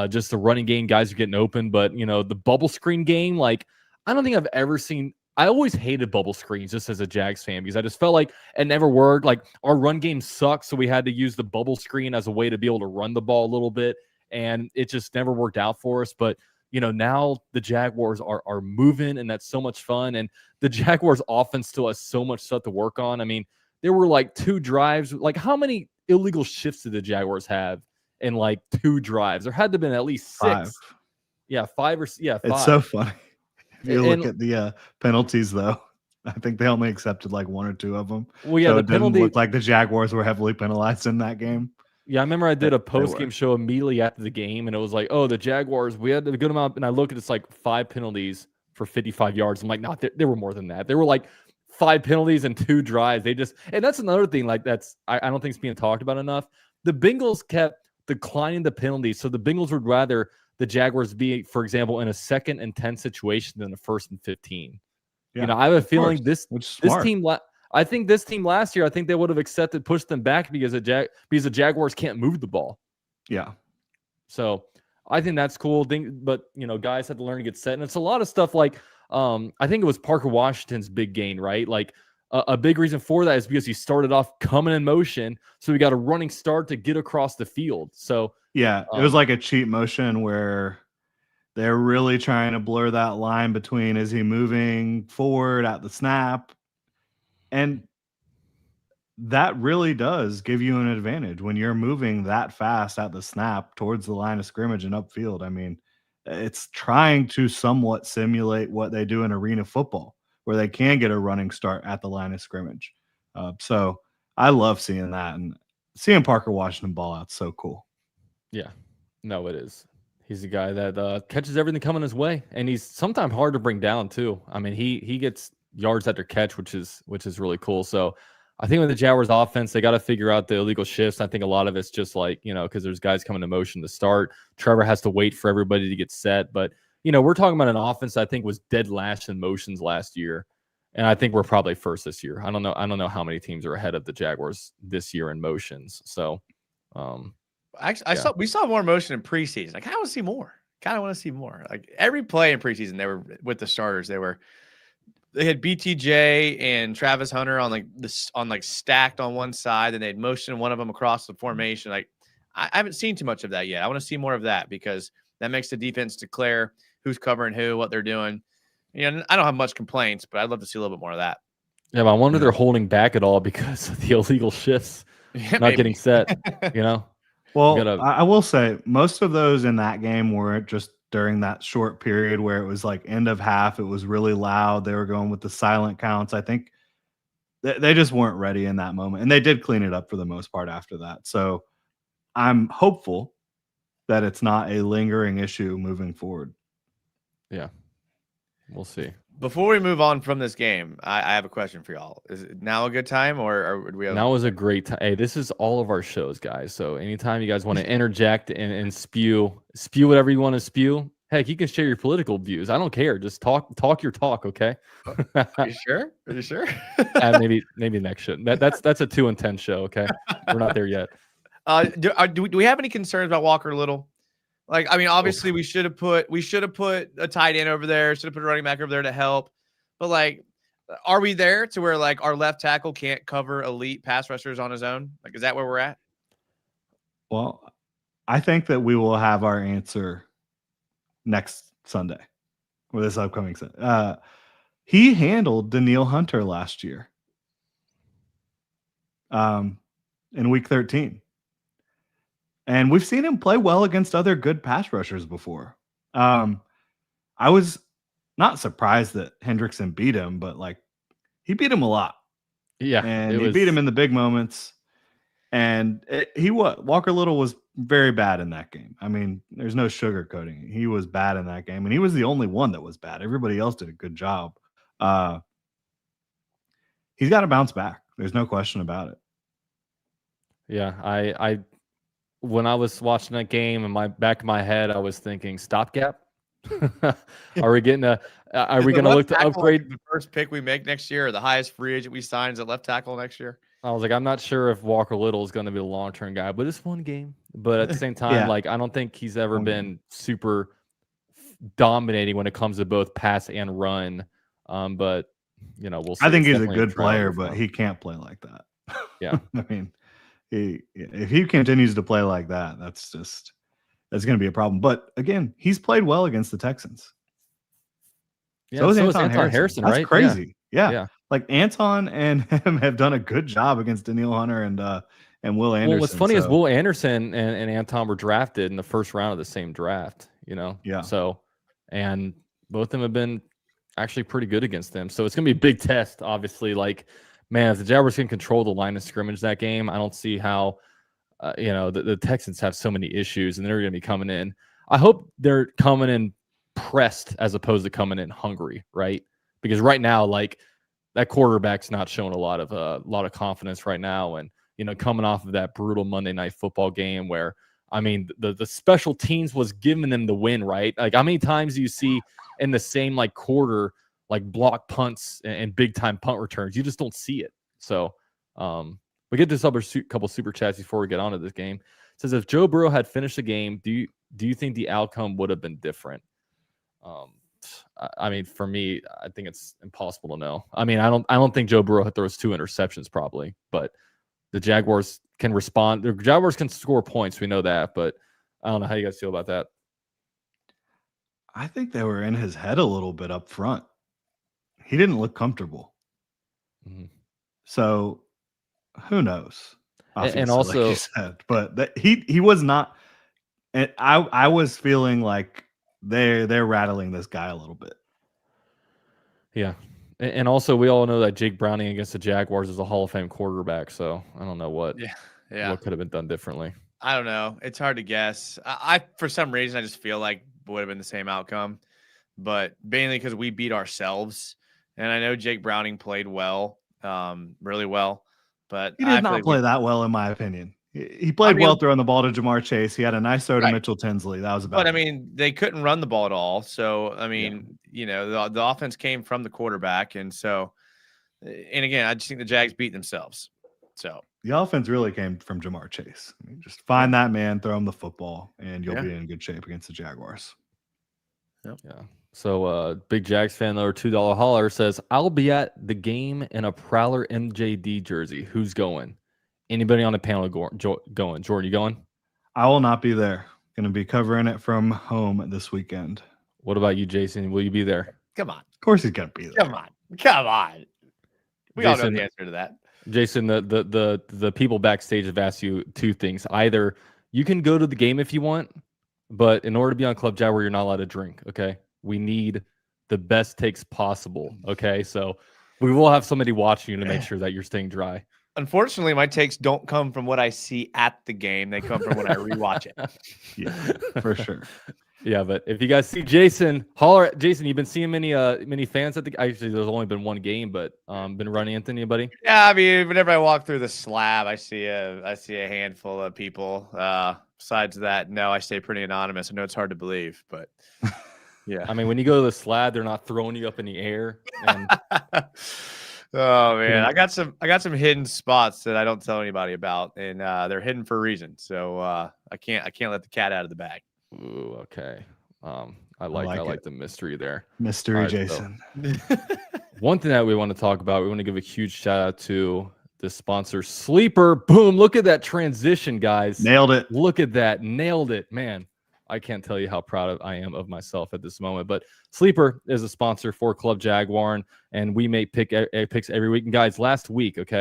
just the running game, guys are getting open. But you know, the bubble screen game, like I don't think I've ever seen. I always hated bubble screens just as a Jags fan because I just felt like it never worked. Like our run game sucked, so we had to use the bubble screen as a way to be able to run the ball a little bit, and it just never worked out for us. But now the Jaguars are moving, and that's so much fun. And the Jaguars offense still has so much stuff to work on. I mean, there were like 2 drives. Like, how many illegal shifts did the Jaguars have in like 2 drives? There had to have been at least 6. 5. Yeah, 5 or 5. It's so funny. If you look And- at the penalties, though, I think they only accepted like 1 or 2 of them. Well, yeah, so the it didn't penalty. look like the Jaguars were heavily penalized in that game. Yeah, I remember I did a They post-game were. show immediately after the game, and it was like, oh, the Jaguars, we had a good amount, and I look at it's like 5 penalties for 55 yards. I'm like, no, there were more than that. There were like 5 penalties and 2 drives. And that's another thing, like I don't think it's being talked about enough. The Bengals kept declining the penalties, so the Bengals would rather the Jaguars be, for example, in a 2nd and 10 situation than a 1st and 15. Yeah, I have a of feeling course, this smart. team. I think this team last year, I think they would have accepted, pushed them back because the Jaguars can't move the ball. Yeah. So I think that's cool. But guys have to learn to get set, and it's a lot of stuff like I think it was Parker Washington's big gain, right? Like a big reason for that is because he started off coming in motion, so he got a running start to get across the field. So Yeah, it was like a cheat motion where they're really trying to blur that line between is he moving forward at the snap, and that really does give you an advantage when you're moving that fast at the snap towards the line of scrimmage and upfield. I mean, it's trying to somewhat simulate what they do in arena football, where they can get a running start at the line of scrimmage. So I love seeing that, and seeing Parker Washington ball out so cool. yeah, no, it is. He's a guy that catches everything coming his way, and he's sometimes hard to bring down too. I mean, he gets yards after catch, which is really cool. So I think with the Jaguars offense, they got to figure out the illegal shifts. I think a lot of it's just like, because there's guys coming to motion to start. Trevor has to wait for everybody to get set. But, we're talking about an offense that I think was dead last in motions last year. And I think we're probably first this year. I don't know how many teams are ahead of the Jaguars this year in motions. So, Actually, we saw more motion in preseason. I kind of want to see more. Like every play in preseason, they were with the starters. They had BTJ and Travis Hunter on stacked on one side, and they'd motion one of them across the formation. Like I haven't seen too much of that yet. I want to see more of that because that makes the defense declare who's covering who, what they're doing. I don't have much complaints, but I'd love to see a little bit more of that. Yeah, but I wonder they're holding back at all because of the illegal shifts not getting set. Well, I will say most of those in that game were just during that short period where it was like end of half. It was really loud. They were going with the silent counts. I think they just weren't ready in that moment. And they did clean it up for the most part after that. So I'm hopeful that it's not a lingering issue moving forward. Yeah, we'll see. Before we move on from this game, I have a question for y'all. Is it now a good time, or would we have... Now is a great time. Hey, this is all of our shows, guys. So anytime you guys want to interject and spew whatever you want to spew, heck, you can share your political views. I don't care. Just talk your talk, okay? Are you sure? Are you sure? maybe next show. That's a 2 and 10 show, okay? We're not there yet. Do we have any concerns about Walker Little? Like, I mean, obviously we should have put a tight end over there, should have put a running back over there to help. But like, are we there to where like our left tackle can't cover elite pass rushers on his own? Like, is that where we're at? Well, I think that we will have our answer next Sunday or this upcoming Sunday. He handled Danielle Hunter last year in week 13. And we've seen him play well against other good pass rushers before. I was not surprised that Hendrickson beat him, but like he beat him a lot. Yeah. And he beat him in the big moments. And Walker Little was very bad in that game. I mean, there's no sugarcoating it. He was bad in that game. And he was the only one that was bad. Everybody else did a good job. He's got to bounce back. There's no question about it. Yeah. I when I was watching that game, in my back of my head, I was thinking, stopgap. Are we going to look to upgrade the first pick we make next year, or the highest free agent we sign is at left tackle next year? I was like, I'm not sure if Walker Little is going to be the long-term guy, but it's one game. But at the same time, like, I don't think he's ever been super dominating when it comes to both pass and run. But we'll see. I think It's he's a definitely good trial and player, error for but him. he can't play like that. Yeah. I mean, if he continues to play like that, that's going to be a problem. But again, he's played well against the Texans. Yeah, So is so is Anton Anton Harrison. Harrison, That's right? crazy. Yeah. Yeah. Like Anton and him have done a good job against Daniil Hunter and Will Anderson. Well, what's funny is Will Anderson and Anton were drafted in the first round of the same draft, Yeah. So, and both of them have been actually pretty good against them. So it's going to be a big test, obviously. Like, man, if the Jaguars can control the line of scrimmage that game, I don't see how, the Texans have so many issues and they're going to be coming in. I hope they're coming in pressed as opposed to coming in hungry, right? Because right now, like, that quarterback's not showing a lot of confidence right now. And, coming off of that brutal Monday Night Football game where, I mean, the special teams was giving them the win, right? Like, how many times do you see in the same, like, quarter, like, block punts and big-time punt returns? You just don't see it. So, we get this other couple super chats before we get on to this game. It says, if Joe Burrow had finished the game, do you think the outcome would have been different? I mean, for me, I think it's impossible to know. I mean, I don't think Joe Burrow throws 2 interceptions probably, but the Jaguars can respond. The Jaguars can score points. We know that, but I don't know how you guys feel about that. I think they were in his head a little bit up front. He didn't look comfortable. Mm-hmm. So who knows? And also, like you said, but he was not. And I was feeling like they're rattling this guy a little bit. Yeah. And also, we all know that Jake Browning against the Jaguars is a Hall of Fame quarterback. So I don't know what could have been done differently. I don't know. It's hard to guess. I for some reason, I just feel like would have been the same outcome, but mainly because we beat ourselves. And I know Jake Browning played well, really well, but he did not play that well, in my opinion. He played well throwing the ball to Jamar Chase. He had a nice throw to Mitchell Tinsley. That was about it. But I mean, they couldn't run the ball at all. So I mean, the offense came from the quarterback, and so, and again, I just think the Jags beat themselves. So the offense really came from Jamar Chase. I mean, just find that man, throw him the football, and you'll be in good shape against the Jaguars. Yep. Yeah. So, big Jags fan, though, $2 holler says, I'll be at the game in a Prowler MJD jersey. Who's going? Anybody on the panel going? Jordan, you going? I will not be there. Going to be covering it from home this weekend. What about you, Jason? Will you be there? Come on. Of course he's going to be there. Come on. We all know the answer to that. Jason, the people backstage have asked you 2 things. Either you can go to the game if you want, but in order to be on Club Jaguar, you're not allowed to drink, okay? We need the best takes possible, okay? So we will have somebody watching you to make sure that you're staying dry. Unfortunately, my takes don't come from what I see at the game. They come from when I rewatch it. Yeah, for sure. Yeah, but if you guys see Jason, holler at Jason. You've been seeing many fans at the. Actually, there's only been one game, but been running into anybody? Yeah, I mean, whenever I walk through the slab, I see a handful of people. Besides that, no, I stay pretty anonymous. I know it's hard to believe, but yeah. I mean, when you go to the slab, they're not throwing you up in the air. And oh man, I got some hidden spots that I don't tell anybody about, and they're hidden for a reason. So I can't let the cat out of the bag. Ooh, okay. I like the mystery there. Mystery right, Jason. So, one thing that we want to talk about, we want to give a huge shout out to the sponsor, Sleeper. Boom! Look at that transition, guys. Nailed it. Look at that. Nailed it, man. I can't tell you how proud I am of myself at this moment. But Sleeper is a sponsor for Club Jaguar, and we make picks every week. And guys, last week, look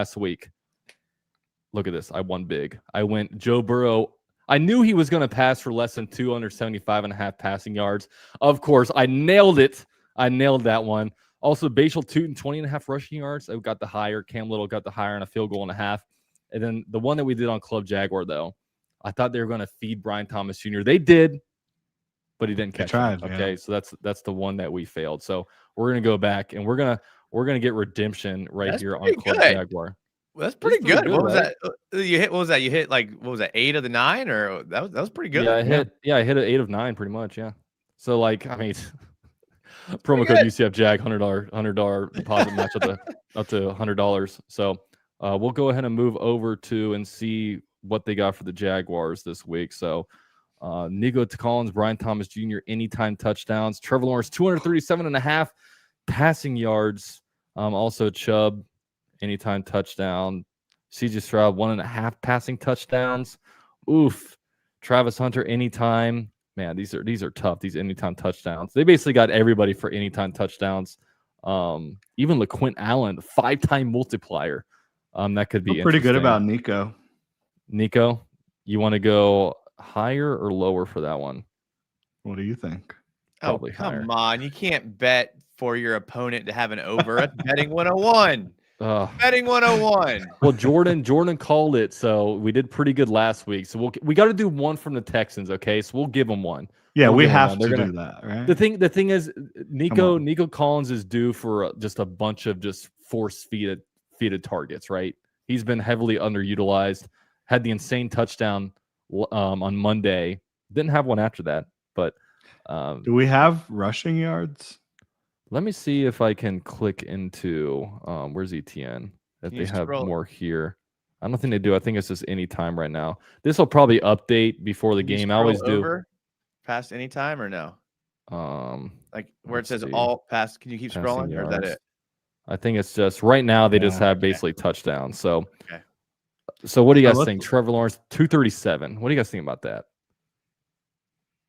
at this. I won big. I went Joe Burrow. I knew he was going to pass for less than 275.5 passing yards. Of course, I nailed it. I nailed that one. Also, Bashal Tootin, 20.5 rushing yards. I got the higher. Cam Little got the higher on a field goal and a half. And then the one that we did on Club Jaguar, though, I thought they were going to feed Brian Thomas Jr. They did, but he didn't catch it. Okay, so that's the one that we failed. So we're going to go back and we're gonna get redemption here on Club Jaguar. Well, that's pretty good. What was that? You hit? What was that? You hit 8 of the 9, or that was pretty good. Yeah, I hit an 8 of 9 pretty much. Yeah. So I mean, promo code UCF Jag $100 deposit match up to $100. So we'll go ahead and move over to and see what they got for the Jaguars this week. So Nico Collins, Brian Thomas Jr., anytime touchdowns. Trevor Lawrence, 237.5 passing yards. Also Chubb, anytime touchdown. CJ Stroud, 1.5 passing touchdowns. Oof. Travis Hunter, anytime. Man, these are tough. These anytime touchdowns. They basically got everybody for anytime touchdowns. Even LaQuint Allen, 5-time multiplier. That could be Feel pretty good about Nico. Nico, you want to go higher or lower for that one? What do you think? Probably come higher. on. You can't bet for your opponent to have an over. That's betting 101. Betting 101. Well, Jordan called it, so we did pretty good last week. So we got to do one from the Texans, okay? So we'll give them one. Yeah, we give have to do that, right? The thing is, Nico Collins is due for just a bunch of just force-feeded targets, right? He's been heavily underutilized. Had the insane touchdown on Monday. Didn't have one after that, but do we have rushing yards? Let me see if I can click into where's ETN if they have more here. I don't think they do. I think it's just any time right now. This will probably update before the game. I always do. Past any time or no? Like where it says all past. Can you keep scrolling? Or is that it? I think it's just right now. They just have basically touchdowns. So, so what do you guys think? Trevor Lawrence, 237. What do you guys think about that?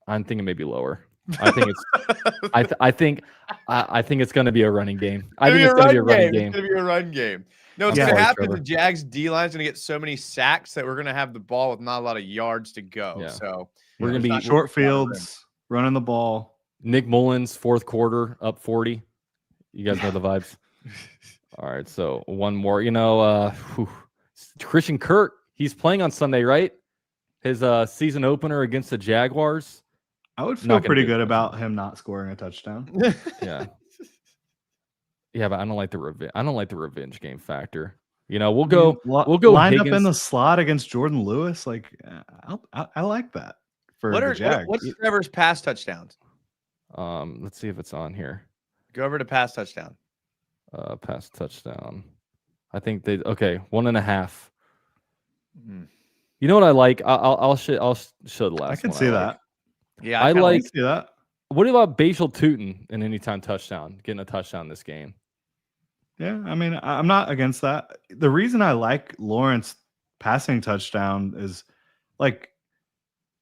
I'm thinking maybe lower. I think it's. I think it's going to be a running game. I think it's going to be a running game. It's going to be a run game. No, it's going to happen. The Jags D-line is going to get so many sacks that we're going to have the ball with not a lot of yards to go. Yeah. So we're going to be short fields, running the ball. Nick Mullins, fourth quarter, up 40. You guys know the vibes. All right, so one more. Christian Kirk, he's playing on Sunday, right? His season opener against the Jaguars. I would feel pretty good about him not scoring a touchdown. Yeah. Yeah, but I don't like the revenge game factor. We'll go line up in the slot against Jordan Lewis. Like, I like that for the Jags. What's Trevor's pass touchdowns? Let's see if it's on here. Go over to pass touchdown. Pass touchdown. I think 1.5. You know what I like? I'll show the last one. I can see that. Yeah, I like see that. What about Bashal Tootin in anytime touchdown, getting a touchdown this game? Yeah, I mean, I'm not against that. The reason I like Lawrence passing touchdown is like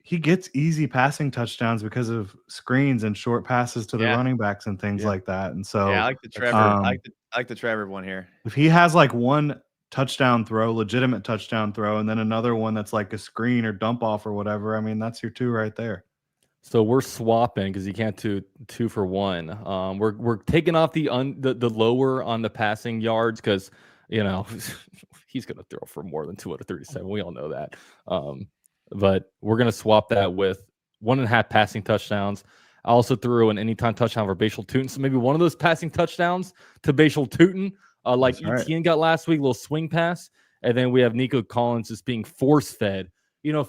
he gets easy passing touchdowns because of screens and short passes to the running backs and things like that. And so I like the Trevor. I like the Trevor one here. If he has like one touchdown throw, legitimate touchdown throw, and then another one that's like a screen or dump off or whatever, I mean, that's your two right there. So we're swapping because you can't do 2 for 1. We're taking off the lower on the passing yards because he's gonna throw for more than 237. We all know that. But we're gonna swap that with 1.5 passing touchdowns. I also threw an anytime touchdown for Bashal Tootin. So maybe one of those passing touchdowns to Bashal Tootin, like ETN got last week, a little swing pass, and then we have Nico Collins just being force fed.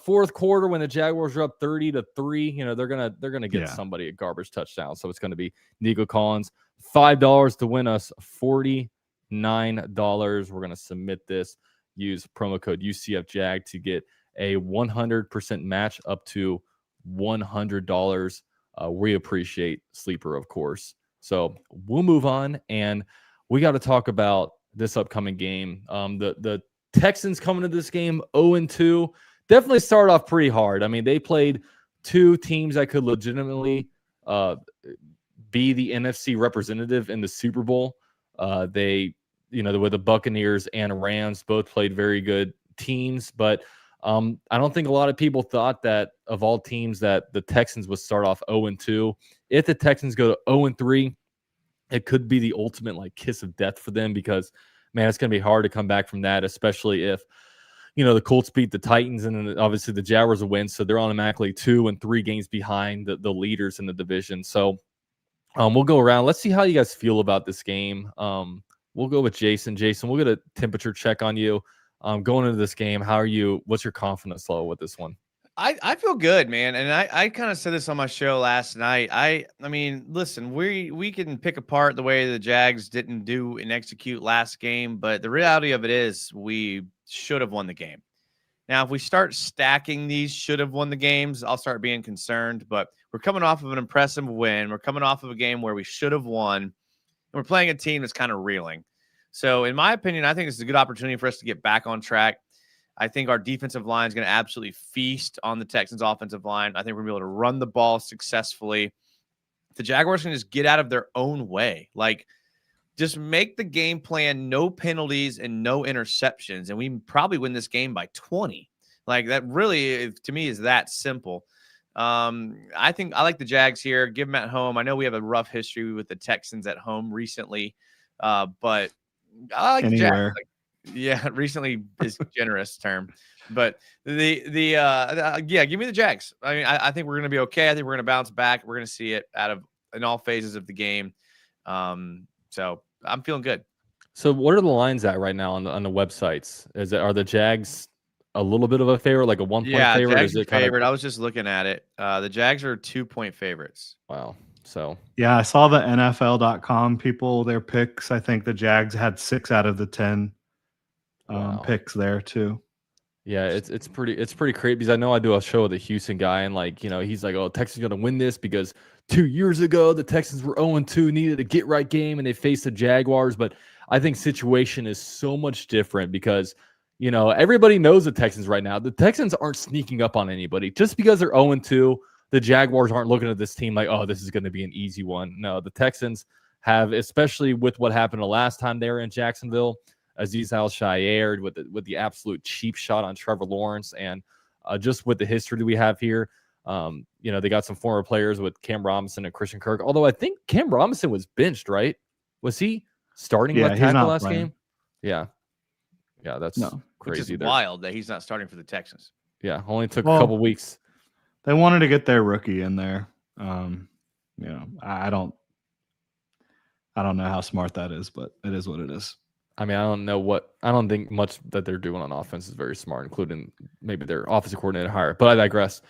Fourth quarter when the Jaguars are up 30-3, they're gonna get somebody a garbage touchdown. So it's gonna be Nico Collins. $5 to win us $49. We're gonna submit this. Use promo code UCFJAG to get a 100% match up to $100. We appreciate Sleeper, of course. So we'll move on, and we got to talk about this upcoming game. The Texans coming to this game 0-2. Definitely started off pretty hard. I mean, they played two teams that could legitimately be the NFC representative in the Super Bowl. With the Buccaneers and Rams both played very good teams, but I don't think a lot of people thought that of all teams that the Texans would start off 0-2. If the Texans go to 0-3, it could be the ultimate kiss of death for them because, man, it's going to be hard to come back from that, especially if the Colts beat the Titans and then obviously the Jaguars will win. So they're automatically 2 and 3 games behind the leaders in the division. So we'll go around. Let's see how you guys feel about this game. We'll go with Jason. Jason, we'll get a temperature check on you. Going into this game, how are you? What's your confidence level with this one? I feel good, man. And I kind of said this on my show last night. I mean, listen, we can pick apart the way the Jags didn't do and execute last game, but the reality of it is we should have won the game. Now, if we start stacking these should have won the games, I'll start being concerned. But we're coming off of an impressive win. We're coming off of a game where we should have won. And we're playing a team that's kind of reeling. So, in my opinion, I think this is a good opportunity for us to get back on track. I think our defensive line is going to absolutely feast on the Texans' offensive line. I think we're going to be able to run the ball successfully. The Jaguars can just get out of their own way. Like, just make the game plan, no penalties and no interceptions, and we probably win this game by 20. Like, that really, to me, is that simple. I think I like the Jags here. Give them at home. I know we have a rough history with the Texans at home recently, but I like the Jags. Yeah, recently is generous term, but yeah, give me the Jags. I mean, I think we're going to be okay. I think we're going to bounce back. We're going to see it in all phases of the game. So I'm feeling good. So what are the lines at right now on the websites? Are the Jags a little bit of a favorite, like a 1 point favorite? Jags are favorite. I was just looking at it. The Jags are 2-point favorites. Wow. So yeah, I saw the NFL.com people, their picks. I think the Jags had 6 out of the 10 picks there too. Yeah, it's pretty crazy because I know I do a show with a Houston guy, and like, he's like, oh, Texans gonna win this because 2 years ago the Texans were 0-2, needed a get right game, and they faced the Jaguars. But I think situation is so much different because everybody knows the Texans right now. The Texans aren't sneaking up on anybody just because they're 0-2. The Jaguars aren't looking at this team like, oh, this is going to be an easy one. No, the Texans have, especially with what happened the last time they were in Jacksonville. Azeez Al-Shaair with the absolute cheap shot on Trevor Lawrence, and just with the history that we have here, they got some former players with Cam Robinson and Christian Kirk. Although I think Cam Robinson was benched, right? Was he starting left tackle last game? Yeah, that's crazy. Which is wild that he's not starting for the Texans. Yeah, only took a couple weeks. They wanted to get their rookie in there. I don't know how smart that is, but it is what it is. I mean, I don't think much that they're doing on offense is very smart, including maybe their offensive coordinator hire. But I digress.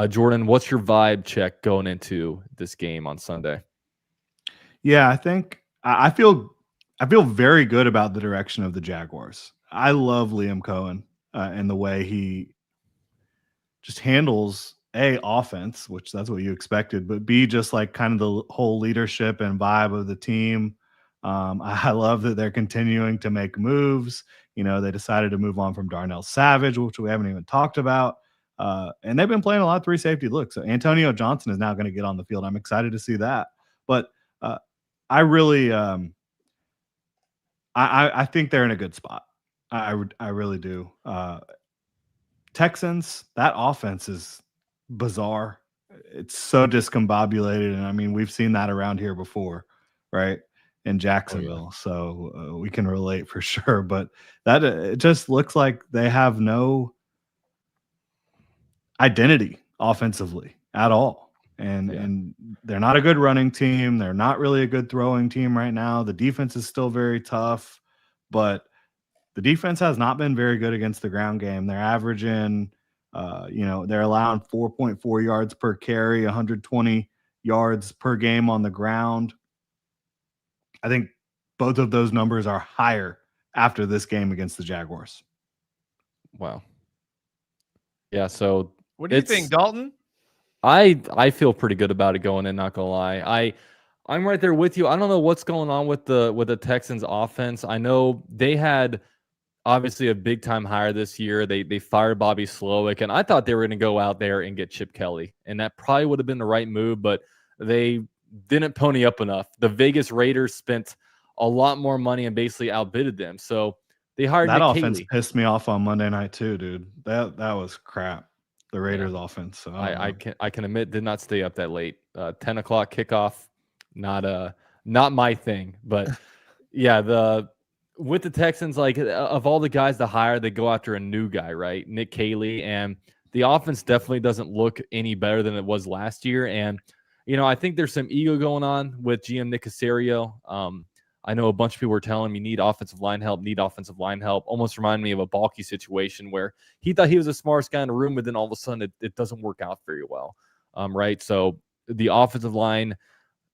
Jordan, what's your vibe check going into this game on Sunday? Yeah, I think I feel very good about the direction of the Jaguars. I love Liam Cohen and the way he just handles offense, which that's what you expected, but B, just like kind of the whole leadership and vibe of the team. I love that they're continuing to make moves. They decided to move on from Darnell Savage, which we haven't even talked about. And they've been playing a lot of 3 safety looks. So Antonio Johnson is now going to get on the field. I'm excited to see that. But I really, I think they're in a good spot. I really do. Texans, that offense is bizarre. It's so discombobulated. And I mean, we've seen that around here before, right? In Jacksonville. Oh, yeah. So we can relate for sure. But that it just looks like they have no identity offensively at all. And they're not a good running team. They're not really a good throwing team right now. The defense is still very tough, but the defense has not been very good against the ground game. They're averaging, they're allowing 4.4 yards per carry, 120 yards per game on the ground. I think both of those numbers are higher after this game against the Jaguars. Wow. Yeah, so what do you think, Dalton? I feel pretty good about it going in, not gonna lie. I'm right there with you. I don't know what's going on with the Texans offense. I know they had obviously a big time hire this year. They fired Bobby Slowick, and I thought they were gonna go out there and get Chip Kelly, and that probably would have been the right move, but they didn't pony up enough. The Vegas Raiders spent a lot more money and basically outbidded them. So they hired that Nick offense Haley. Pissed me off on Monday night too, dude. That was crap. The Raiders offense. So I can admit did not stay up that late. 10 o'clock kickoff, not my thing. But yeah, with the Texans, like of all the guys to hire, they go after a new guy, right? Nick Haley, and the offense definitely doesn't look any better than it was last year. And I think there's some ego going on with GM Nick Caserio. I know a bunch of people were telling me need offensive line help. Almost reminded me of a Balky situation where he thought he was the smartest guy in the room, but then all of a sudden it doesn't work out very well, right? So the offensive line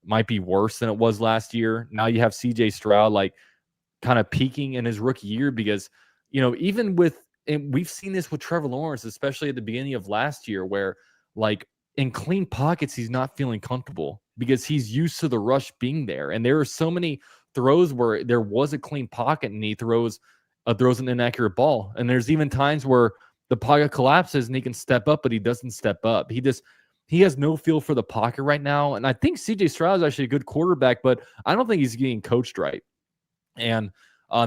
might be worse than it was last year. Now you have CJ Stroud like kind of peaking in his rookie year because, even with and we've seen this with Trevor Lawrence, especially at the beginning of last year, where like in clean pockets, he's not feeling comfortable because he's used to the rush being there. And there are so many throws where there was a clean pocket and he throws an inaccurate ball. And there's even times where the pocket collapses and he can step up, but he doesn't step up. He has no feel for the pocket right now. And I think CJ Stroud is actually a good quarterback, but I don't think he's getting coached right. And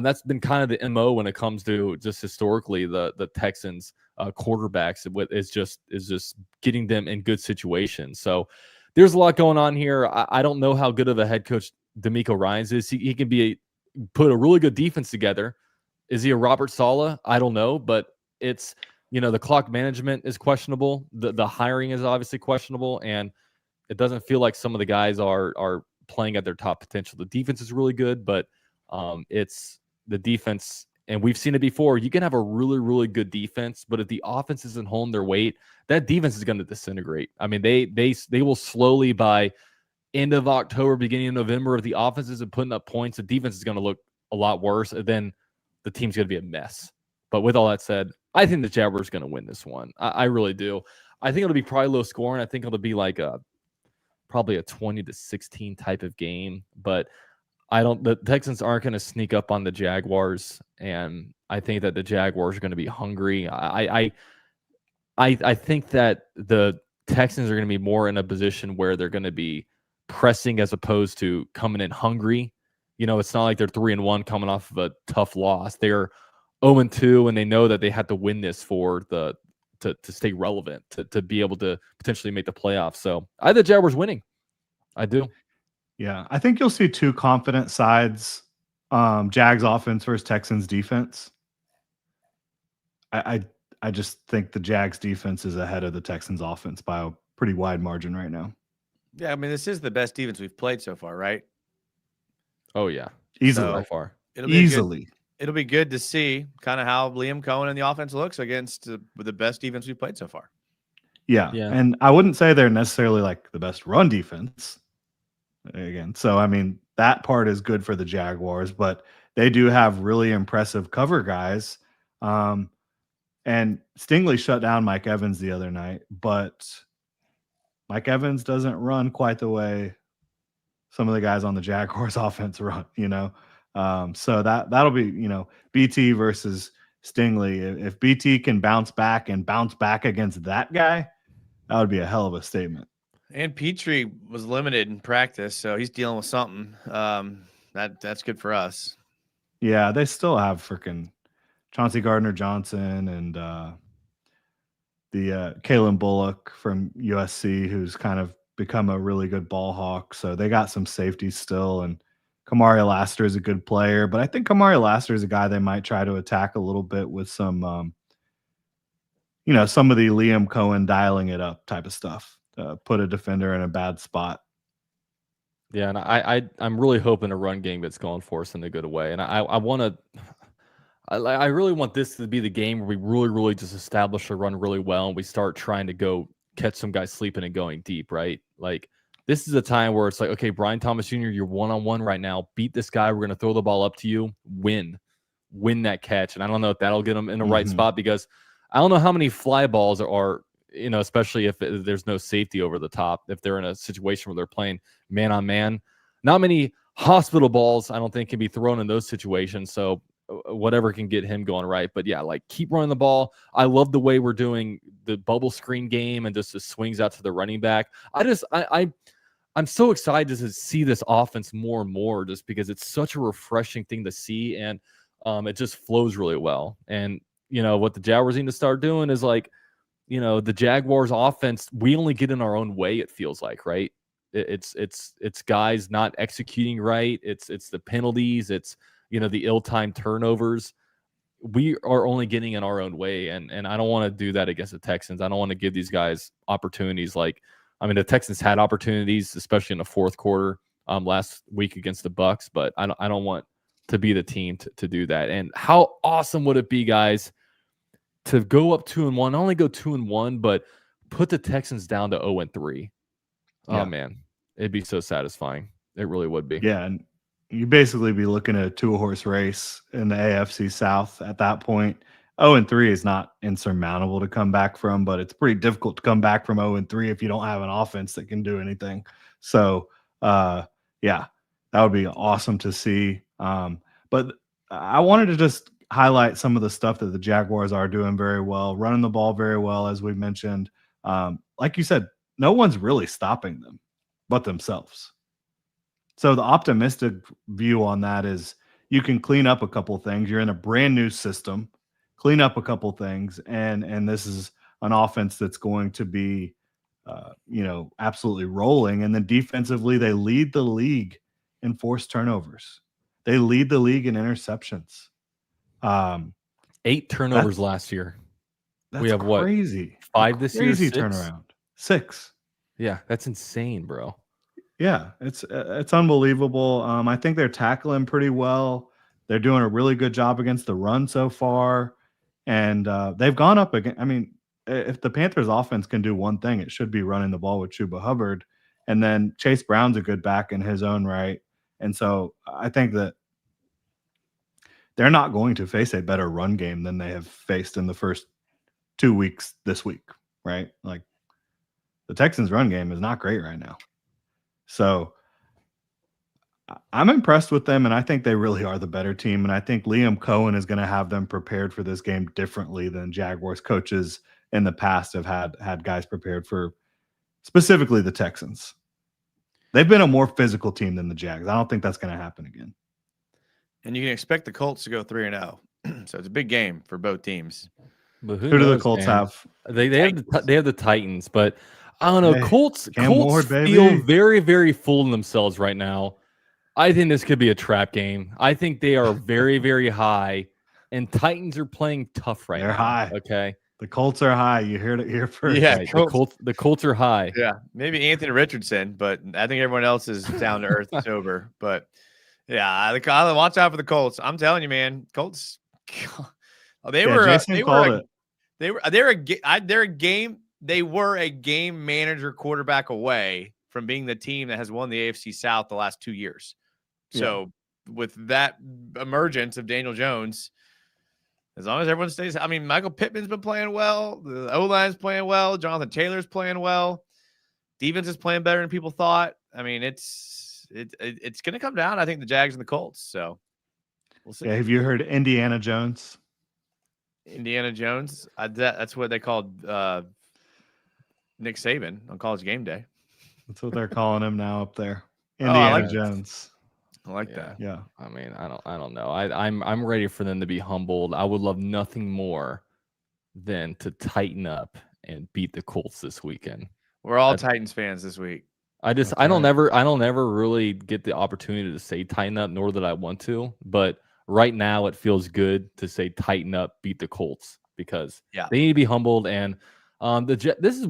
that's been kind of the MO when it comes to just historically the Texans quarterbacks is just getting them in good situations. So there's a lot going on here. I don't know how good of a head coach DeMeco Ryans is. He can put a really good defense together. Is he a Robert Saleh? I don't know, but it's, the clock management is questionable. The hiring is obviously questionable, and it doesn't feel like some of the guys are playing at their top potential. The defense is really good, but it's the defense, and we've seen it before. You can have a really, really good defense, but if the offense isn't holding their weight, that defense is going to disintegrate. I mean, they will slowly, by end of October, beginning of November, if the offense isn't putting up points, the defense is going to look a lot worse. And then the team's going to be a mess. But with all that said, I think the Jaguars are going to win this one. I really do. I think it'll be probably low scoring. I think it'll be like probably a 20-16 type of game, but the Texans aren't going to sneak up on the Jaguars, and I think that the Jaguars are going to be hungry. I think that the Texans are going to be more in a position where they're going to be pressing as opposed to coming in hungry. It's not like they're 3-1 coming off of a tough loss. They're 0-2, and they know that they have to win this to stay relevant, to be able to potentially make the playoffs. So I have the Jaguars winning. I do. Yeah, I think you'll see two confident sides, Jags offense versus Texans defense. I just think the Jags defense is ahead of the Texans offense by a pretty wide margin right now. Yeah, I mean, this is the best defense we've played so far, right? Oh, yeah. Easily. By far. It'll be good to see kind of how Liam Cohen and the offense looks against the best defense we've played so far. Yeah. And I wouldn't say they're necessarily like the best run defense. Again, so I mean that part is good for the Jaguars, but they do have really impressive cover guys. And Stingley shut down Mike Evans the other night, but Mike Evans doesn't run quite the way some of the guys on the Jaguars offense run, So that'll be, BT versus Stingley. If BT can bounce back against that guy, that would be a hell of a statement. And Petrie was limited in practice, so he's dealing with something. That's good for us. Yeah, they still have freaking Chauncey Gardner-Johnson and the Kalen Bullock from USC, who's kind of become a really good ball hawk. So they got some safeties still, and Kamari Lassiter is a good player. But I think Kamari Lassiter is a guy they might try to attack a little bit with some, some of the Liam Cohen dialing it up type of stuff. Put a defender in a bad spot. Yeah, and I'm really hoping a run game gets going for us in a good way. And I really want this to be the game where we really, really just establish a run really well, and we start trying to go catch some guys sleeping and going deep, right? Like this is a time where it's like, okay, Brian Thomas Jr., you're one-on-one right now. Beat this guy. We're going to throw the ball up to you. Win that catch. And I don't know if that'll get them in the right spot, because I don't know how many fly balls are especially if there's no safety over the top, if they're in a situation where they're playing man on man. Not many hospital balls, I don't think, can be thrown in those situations. So whatever can get him going right. But yeah, like keep running the ball. I love the way we're doing the bubble screen game and just the swings out to the running back. I'm so excited to see this offense more and more, just because it's such a refreshing thing to see, and it just flows really well. And what the Jaguars need to start doing is like, the Jaguars offense, we only get in our own way, it feels like, right? It's guys not executing right. It's the penalties. It's, the ill-timed turnovers. We are only getting in our own way. And I don't want to do that against the Texans. I don't want to give these guys opportunities. The Texans had opportunities, especially in the fourth quarter last week against the Bucs, but I don't want to be the team to do that. And how awesome would it be, guys, to go up 2-1, not only go 2-1, but put the Texans down to 0-3. Yeah. Oh man, it'd be so satisfying. It really would be. Yeah, and you basically be looking at a two-horse race in the AFC South at that point. 0-3 is not insurmountable to come back from, but it's pretty difficult to come back from 0-3 if you don't have an offense that can do anything. So, yeah, that would be awesome to see. But I wanted to just highlight some of the stuff that the Jaguars are doing very well, running the ball very well, as we mentioned. Like you said, no one's really stopping them but themselves. So the optimistic view on that is you can clean up a couple things. You're in a brand new system, clean up a couple things, and this is an offense that's going to be, absolutely rolling. And then defensively, they lead the league in forced turnovers. They lead the league in interceptions. 8 turnovers last year. That's We have crazy. 5 this year. Crazy 6? turnaround. 6. Yeah, that's insane, bro. Yeah, it's unbelievable. I think they're tackling pretty well. They're doing a really good job against the run so far, and they've gone up again. I mean, if the Panthers' offense can do one thing, it should be running the ball with Chuba Hubbard, and then Chase Brown's a good back in his own right. And so I think that they're not going to face a better run game than they have faced in the first 2 weeks this week, right? Like the Texans' run game is not great right now. So I'm impressed with them, and I think they really are the better team. And I think Liam Cohen is going to have them prepared for this game differently than Jaguars coaches in the past have had guys prepared for, specifically the Texans. They've been a more physical team than the Jags. I don't think that's going to happen again. And you can expect the Colts to go 3-0. So it's a big game for both teams. But Who do the Colts have? They have the Titans, but I don't know. Hey, Colts Ward, feel very, very full of themselves right now. I think this could be a trap game. I think they are very, very high, and Titans are playing tough right now. They're high. Okay. The Colts are high. You heard it here first. Yeah, Right. The Colts are high. Yeah, maybe Anthony Richardson, but I think everyone else is down to earth, sober. But yeah, watch out for the Colts. I'm telling you, man, Colts. They were a game manager quarterback away from being the team that has won the AFC South the last 2 years. So with that emergence of Daniel Jones, as long as everyone stays, I mean, Michael Pittman's been playing well. The O-line's playing well. Jonathan Taylor's playing well. Defense is playing better than people thought. I mean, it's going to come down, I think, the Jags and the Colts. So we'll see. Yeah, have you heard Indiana Jones? Indiana Jones? That's what they called Nick Saban on College Game Day. That's what they're calling him now up there. Indiana Jones. I like that. Yeah. I mean, I don't know. I'm ready for them to be humbled. I would love nothing more than to tighten up and beat the Colts this weekend. We're all Titans fans this week. I don't ever really get the opportunity to say tighten up, nor that I want to. But right now, it feels good to say tighten up, beat the Colts, because they need to be humbled. And this is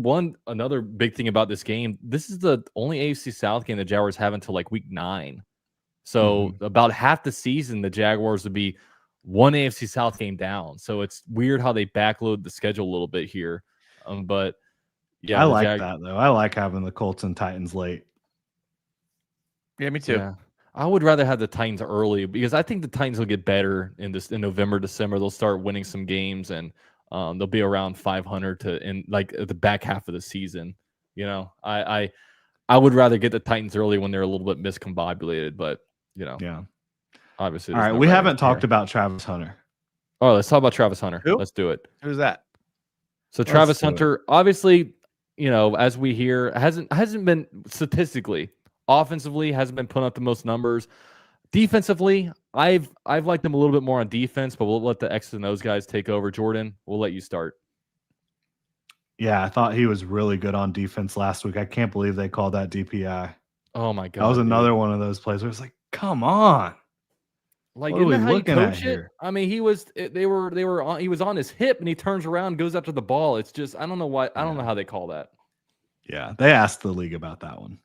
another big thing about this game. This is the only AFC South game the Jaguars have until like week 9. So about half the season, the Jaguars would be one AFC South game down. So it's weird how they backload the schedule a little bit here. But yeah, I like that though. I like having the Colts and Titans late. Yeah, me too. Yeah. I would rather have the Titans early because I think the Titans will get better in November, December. They'll start winning some games and they'll be around 500 in like the back half of the season. You know, I would rather get the Titans early when they're a little bit miscombobulated, but obviously. All right, we haven't talked about Travis Hunter. Oh, let's talk about Travis Hunter. Who? Let's do it. Who's that? So Travis Hunter, obviously, as we hear, hasn't been statistically, offensively, hasn't been putting up the most numbers. Defensively, I've liked him a little bit more on defense, but we'll let the X's and O's guys take over. Jordan, we'll let you start. Yeah, I thought he was really good on defense last week. I can't believe they called that DPI. Oh my God. That was another one of those plays where it's like, come on. Like, what are we isn't that how you looking at coach it? here? I mean, he was on his hip and he turns around, goes after the ball. It's just, I don't know why. I don't know how they call that. Yeah, they asked the league about that one.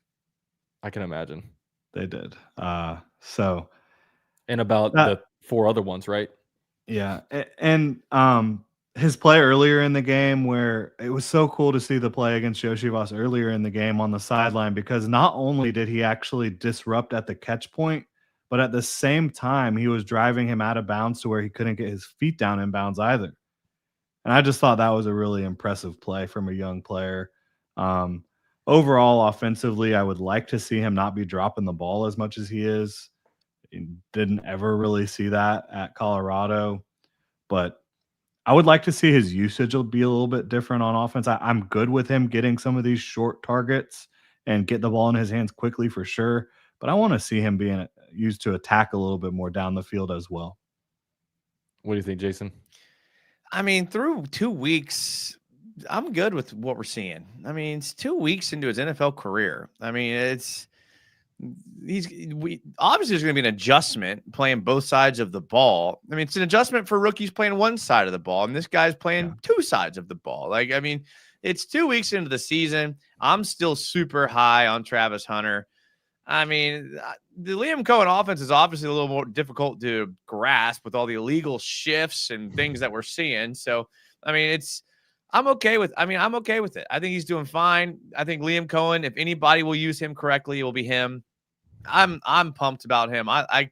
I can imagine. They did. And about the 4 other ones, right? Yeah. And his play earlier in the game, where it was so cool to see the play against Yoshivas earlier in the game on the sideline, because not only did he actually disrupt at the catch point, but at the same time, he was driving him out of bounds to where he couldn't get his feet down in bounds either. And I just thought that was a really impressive play from a young player. Overall, offensively, I would like to see him not be dropping the ball as much as he is. Didn't ever really see that at Colorado, but I would like to see his usage will be a little bit different on offense. I'm good with him getting some of these short targets and get the ball in his hands quickly for sure, but I want to see him being used to attack a little bit more down the field as well. What do you think, Jason? I mean, through 2 weeks, I'm good with what we're seeing. I mean, it's 2 weeks into his NFL career. I mean, obviously there's going to be an adjustment playing both sides of the ball. I mean, it's an adjustment for rookies playing one side of the ball, and this guy's playing two sides of the ball. Like, I mean, it's 2 weeks into the season. I'm still super high on Travis Hunter. I mean, the Liam Cohen offense is obviously a little more difficult to grasp with all the illegal shifts and things that we're seeing. So, I mean, I'm okay with it. I think he's doing fine. I think Liam Cohen, if anybody will use him correctly, it will be him. I'm pumped about him. I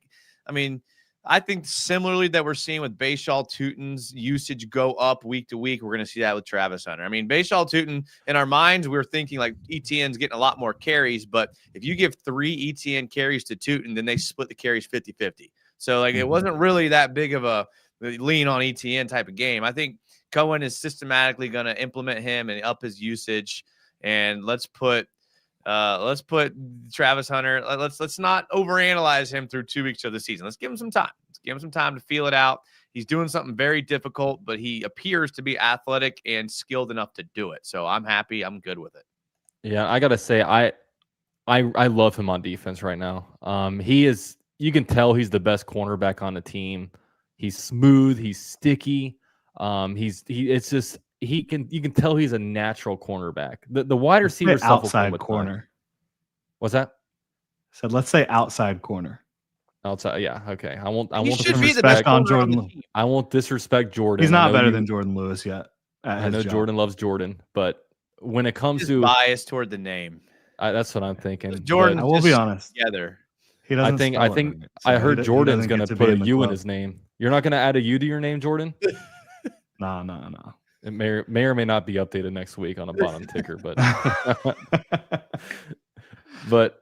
mean, I think similarly that we're seeing with Bashaw Tutin's usage go up week to week, we're going to see that with Travis Hunter. I mean, Bashaw Tutin, in our minds, we're thinking like ETN's getting a lot more carries, but if you give 3 ETN carries to Tutin, then they split the carries 50-50. So, like, it wasn't really that big of a lean on ETN type of game. I think Cohen is systematically going to implement him and up his usage, and let's put Travis Hunter. Let's not overanalyze him through 2 weeks of the season. Let's give him some time. Let's give him some time to feel it out. He's doing something very difficult, but he appears to be athletic and skilled enough to do it. So I'm happy. I'm good with it. Yeah, I gotta say, I love him on defense right now. He is. You can tell he's the best cornerback on the team. He's smooth. He's sticky. You can tell he's a natural cornerback. The wide receiver outside corner. What's that? Said let's say outside corner. Outside, yeah, okay. I won't disrespect on Jordan. I won't disrespect Jordan. He's not better than Jordan Lewis yet. I know Jordan loves Jordan, but when it comes to bias toward the name, that's what I'm thinking. Jordan, I will be honest. Together. He doesn't. I think I heard Jordan's going to put a U in his name. You're not going to add a U to your name, Jordan? No. It may or may not be updated next week on a bottom ticker, but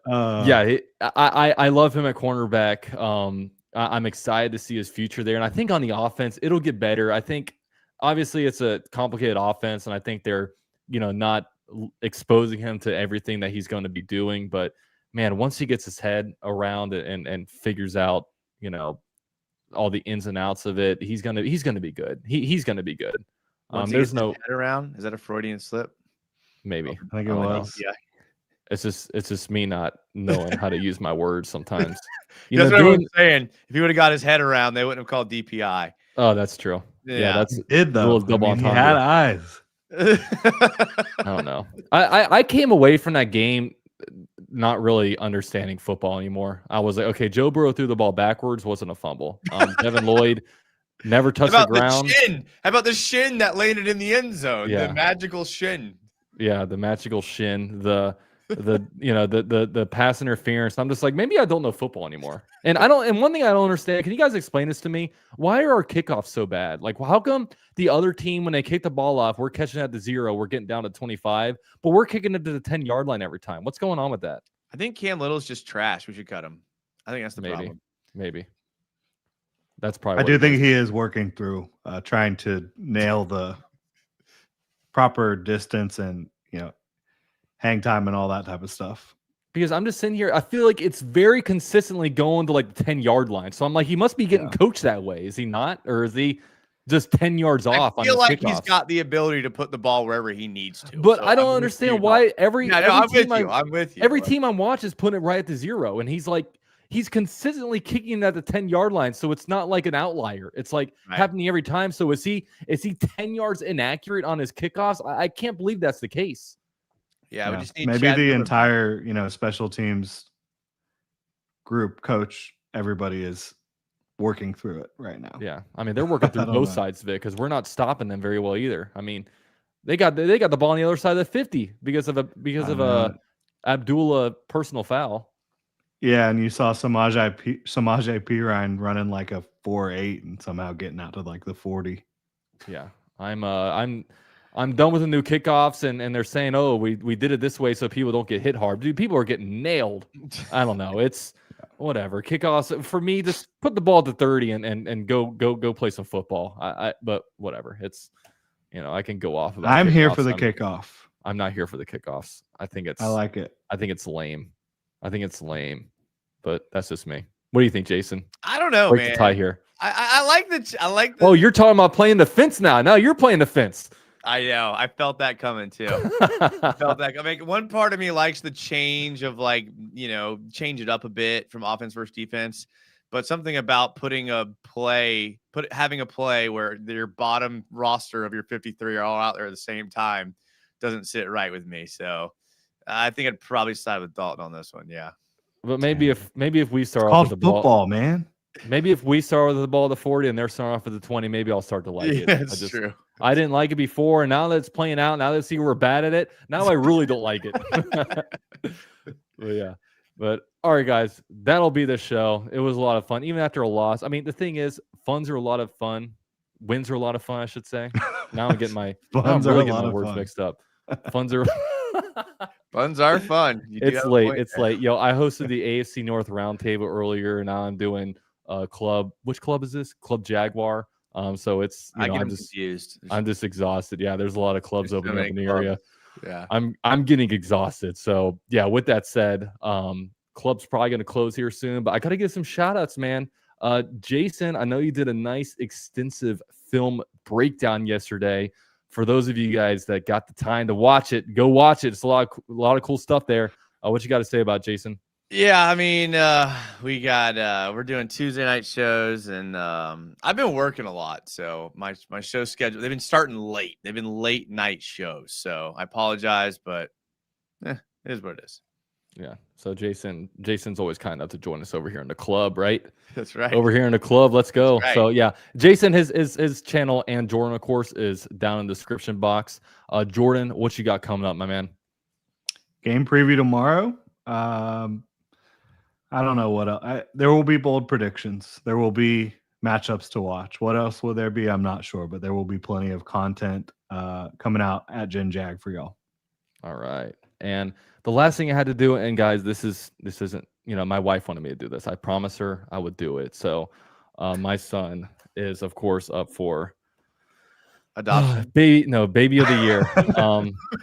yeah, I love him at cornerback. I'm excited to see his future there, and I think on the offense it'll get better. I think obviously it's a complicated offense, and I think they're not exposing him to everything that he's going to be doing. But man, once he gets his head around it and figures out all the ins and outs of it, he's gonna be good. He's gonna be good. There's no head around. Is that a Freudian slip? Maybe. I think it was. Yeah. It's just me not knowing how to use my words sometimes. That's what I'm saying. If he would have got his head around, they wouldn't have called DPI. Oh, that's true. Yeah, that's he did though. He had eyes. I don't know. I came away from that game not really understanding football anymore. I was like, okay, Joe Burrow threw the ball backwards, wasn't a fumble. Devin Lloyd never touched the ground. How about the shin that landed in the end zone? Yeah. The magical shin. Yeah, the magical shin. The pass interference. I'm just like, maybe I don't know football anymore. And one thing I don't understand, can you guys explain this to me? Why are our kickoffs so bad? Like, how come the other team, when they kick the ball off, we're catching at the 0, we're getting down to 25, but we're kicking it to the 10-yard line every time? What's going on with that? I think Cam Little's just trash. We should cut him. I think that's the problem. Maybe. That's probably. I do think he is working through trying to nail the proper distance and hang time and all that type of stuff. Because I'm just sitting here, I feel like it's very consistently going to like the 10-yard line. So I'm like, he must be getting coached that way. Is he not? Or is he just 10 yards off? I feel like he's got the ability to put the ball wherever he needs to. But so I don't understand why I'm with you. Every team I watch is putting it right at the 0. And he's consistently kicking at the 10-yard line. So it's not like an outlier. It's like happening every time. So is he 10 yards inaccurate on his kickoffs? I can't believe that's the case. Yeah, we just need maybe the entire, special teams group, coach, everybody is working through it right now. Yeah, I mean they're working through both sides of it because we're not stopping them very well either. I mean, they got the ball on the other side of the 50 because of a Abdullah personal foul. Yeah, and you saw Samaje Perine running like a 4.8 and somehow getting out to like the 40. Yeah. I'm done with the new kickoffs, and they're saying, oh, we did it this way so people don't get hit hard. Dude, people are getting nailed. I don't know. It's whatever. Kickoffs for me, just put the ball at the 30 and go play some football. But whatever. It's I can go off about I'm here kickoffs. for the kickoff. I'm not here for the kickoffs. I like it. I think it's lame. But that's just me. What do you think, Jason? I don't know, Break man. the tie here. I like the. Oh, you're talking about playing the fence now. Now you're playing the fence. I know. I felt that coming too. I felt that. I mean, one part of me likes the change of change it up a bit from offense versus defense, but something about having a play where your bottom roster of your 53 are all out there at the same time doesn't sit right with me. So I think I'd probably side with Dalton on this one. Yeah. But maybe if we start off with the football, ball, man. Maybe if we start with the ball at the 40 and they're starting off at the 20, maybe I'll start to like it. That's true. I didn't like it before, and now that it's playing out, now that I see we're bad at it, now I really don't like it. But all right, guys, that'll be the show. It was a lot of fun, even after a loss. I mean, the thing is, funds are a lot of fun. Wins are a lot of fun, I should say. Now I'm getting my words mixed up. Funds are fun. It's late. It's late. Yo, I hosted the AFC North roundtable earlier, and now I'm doing club. Which club is this? Club Jaguar. So it's I'm just confused. I'm just exhausted. Yeah, there's a lot of clubs opening up in the area. Yeah, I'm getting exhausted. So yeah, with that said, club's probably gonna close here soon, but I gotta give some shout outs, man. Jason, I know you did a nice extensive film breakdown yesterday. For those of you guys that got the time to watch it, go watch it. It's a lot of cool stuff there. What you got to say about it, Jason? Yeah, I mean, we're doing Tuesday night shows, and I've been working a lot, so my show schedule, they've been starting late. They've been late night shows, so I apologize, but it is what it is. Yeah. So Jason's always kind enough to join us over here in the club, right? That's right. Over here in the club. Let's go. Right. So yeah, Jason, his channel and Jordan, of course, is down in the description box. Jordan, what you got coming up, my man? Game preview tomorrow. I don't know what else. There will be bold predictions. There will be matchups to watch. What else will there be? I'm not sure, but there will be plenty of content coming out at Gen Jag for y'all. All right. And the last thing I had to do, and guys, this isn't, my wife wanted me to do this. I promised her I would do it. So my son is, of course, up for adoption. Baby of the year.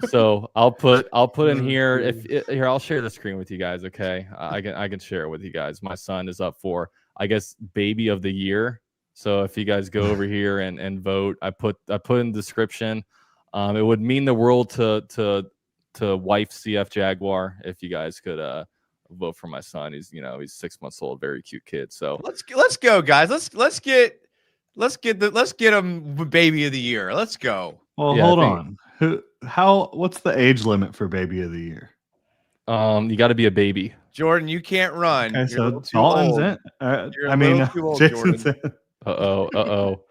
So I'll put in here here, I'll share the screen with you guys. Okay. I can share it with you guys. My son is up for, I guess, baby of the year. So if you guys go over here and vote, I put in the description. It would mean the world to wife CF Jaguar if you guys could vote for my son. He's 6 months old, very cute kid. So let's go, guys. Let's get him baby of the year. Let's go. Well, yeah, hold on. What's the age limit for baby of the year? You got to be a baby. Jordan, you can't run. Okay, so Dalton's in. Jason's in. Uh-oh.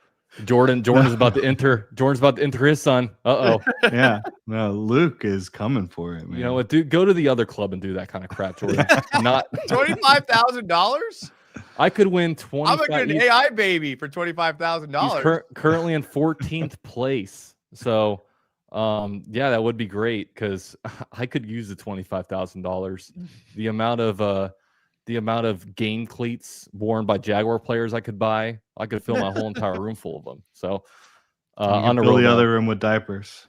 Jordan's about to enter. Jordan's about to enter his son. Yeah. No, Luke is coming for it, man. You know what, dude? Go to the other club and do that kind of crap, Jordan. Not $25,000. I could win 20. I'm an AI baby for $25,000. Currently in 14th place. So, yeah, that would be great because I could use the $25,000. The amount of game cleats worn by Jaguar players I could buy, I could fill my whole entire room full of them. So, on the other room with diapers.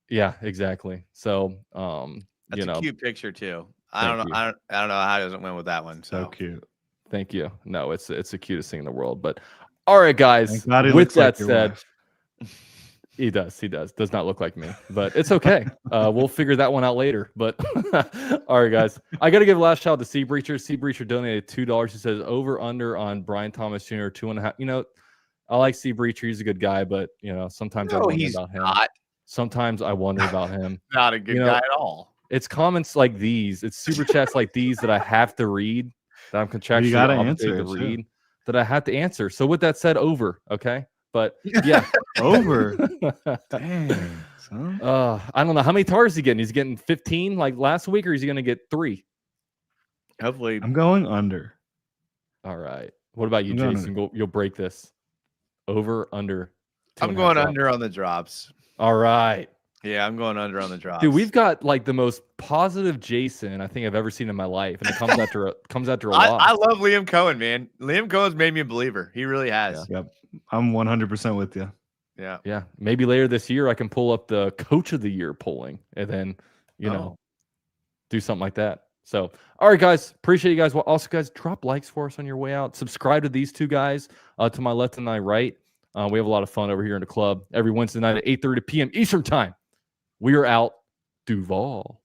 Yeah, exactly. So, that's a cute picture too. I don't know how he doesn't win with that one. So cute. Thank you. No, it's the cutest thing in the world. But all right, guys. With that said, he does. Does not look like me, but it's okay. We'll figure that one out later. But all right, guys. I got to give a last shout out to Sea Breacher. Sea Breacher donated $2. He says over under on Brian Thomas Jr. 2.5. I like Sea Breacher. He's a good guy, but sometimes I wonder about him. Sometimes I wonder about him. Not a good guy at all. It's comments like these. It's super chats like these that I have to read. That I'm contractually obligated to read. That I have to answer. So with that said, over. Okay. But yeah, over. Dang, son. I don't know how many targets he's getting. He's getting 15 like last week, or is he going to get 3? Hopefully, I'm going under. All right. What about you, Jason? You'll break this. Over, under. I'm going under on the drops. All right. Yeah, I'm going under on the drops. Dude, we've got like the most positive Jason I think I've ever seen in my life, and it comes after a loss. I love Liam Cohen, man. Liam Cohen's made me a believer. He really has. Yep. I'm 100% with you. Yeah. Yeah. Maybe later this year I can pull up the Coach of the Year polling and then, do something like that. So, all right, guys. Appreciate you guys. Well, also, guys, drop likes for us on your way out. Subscribe to these two guys to my left and my right. We have a lot of fun over here in the club every Wednesday night at 8:30 p.m. Eastern Time. We are out. Duval.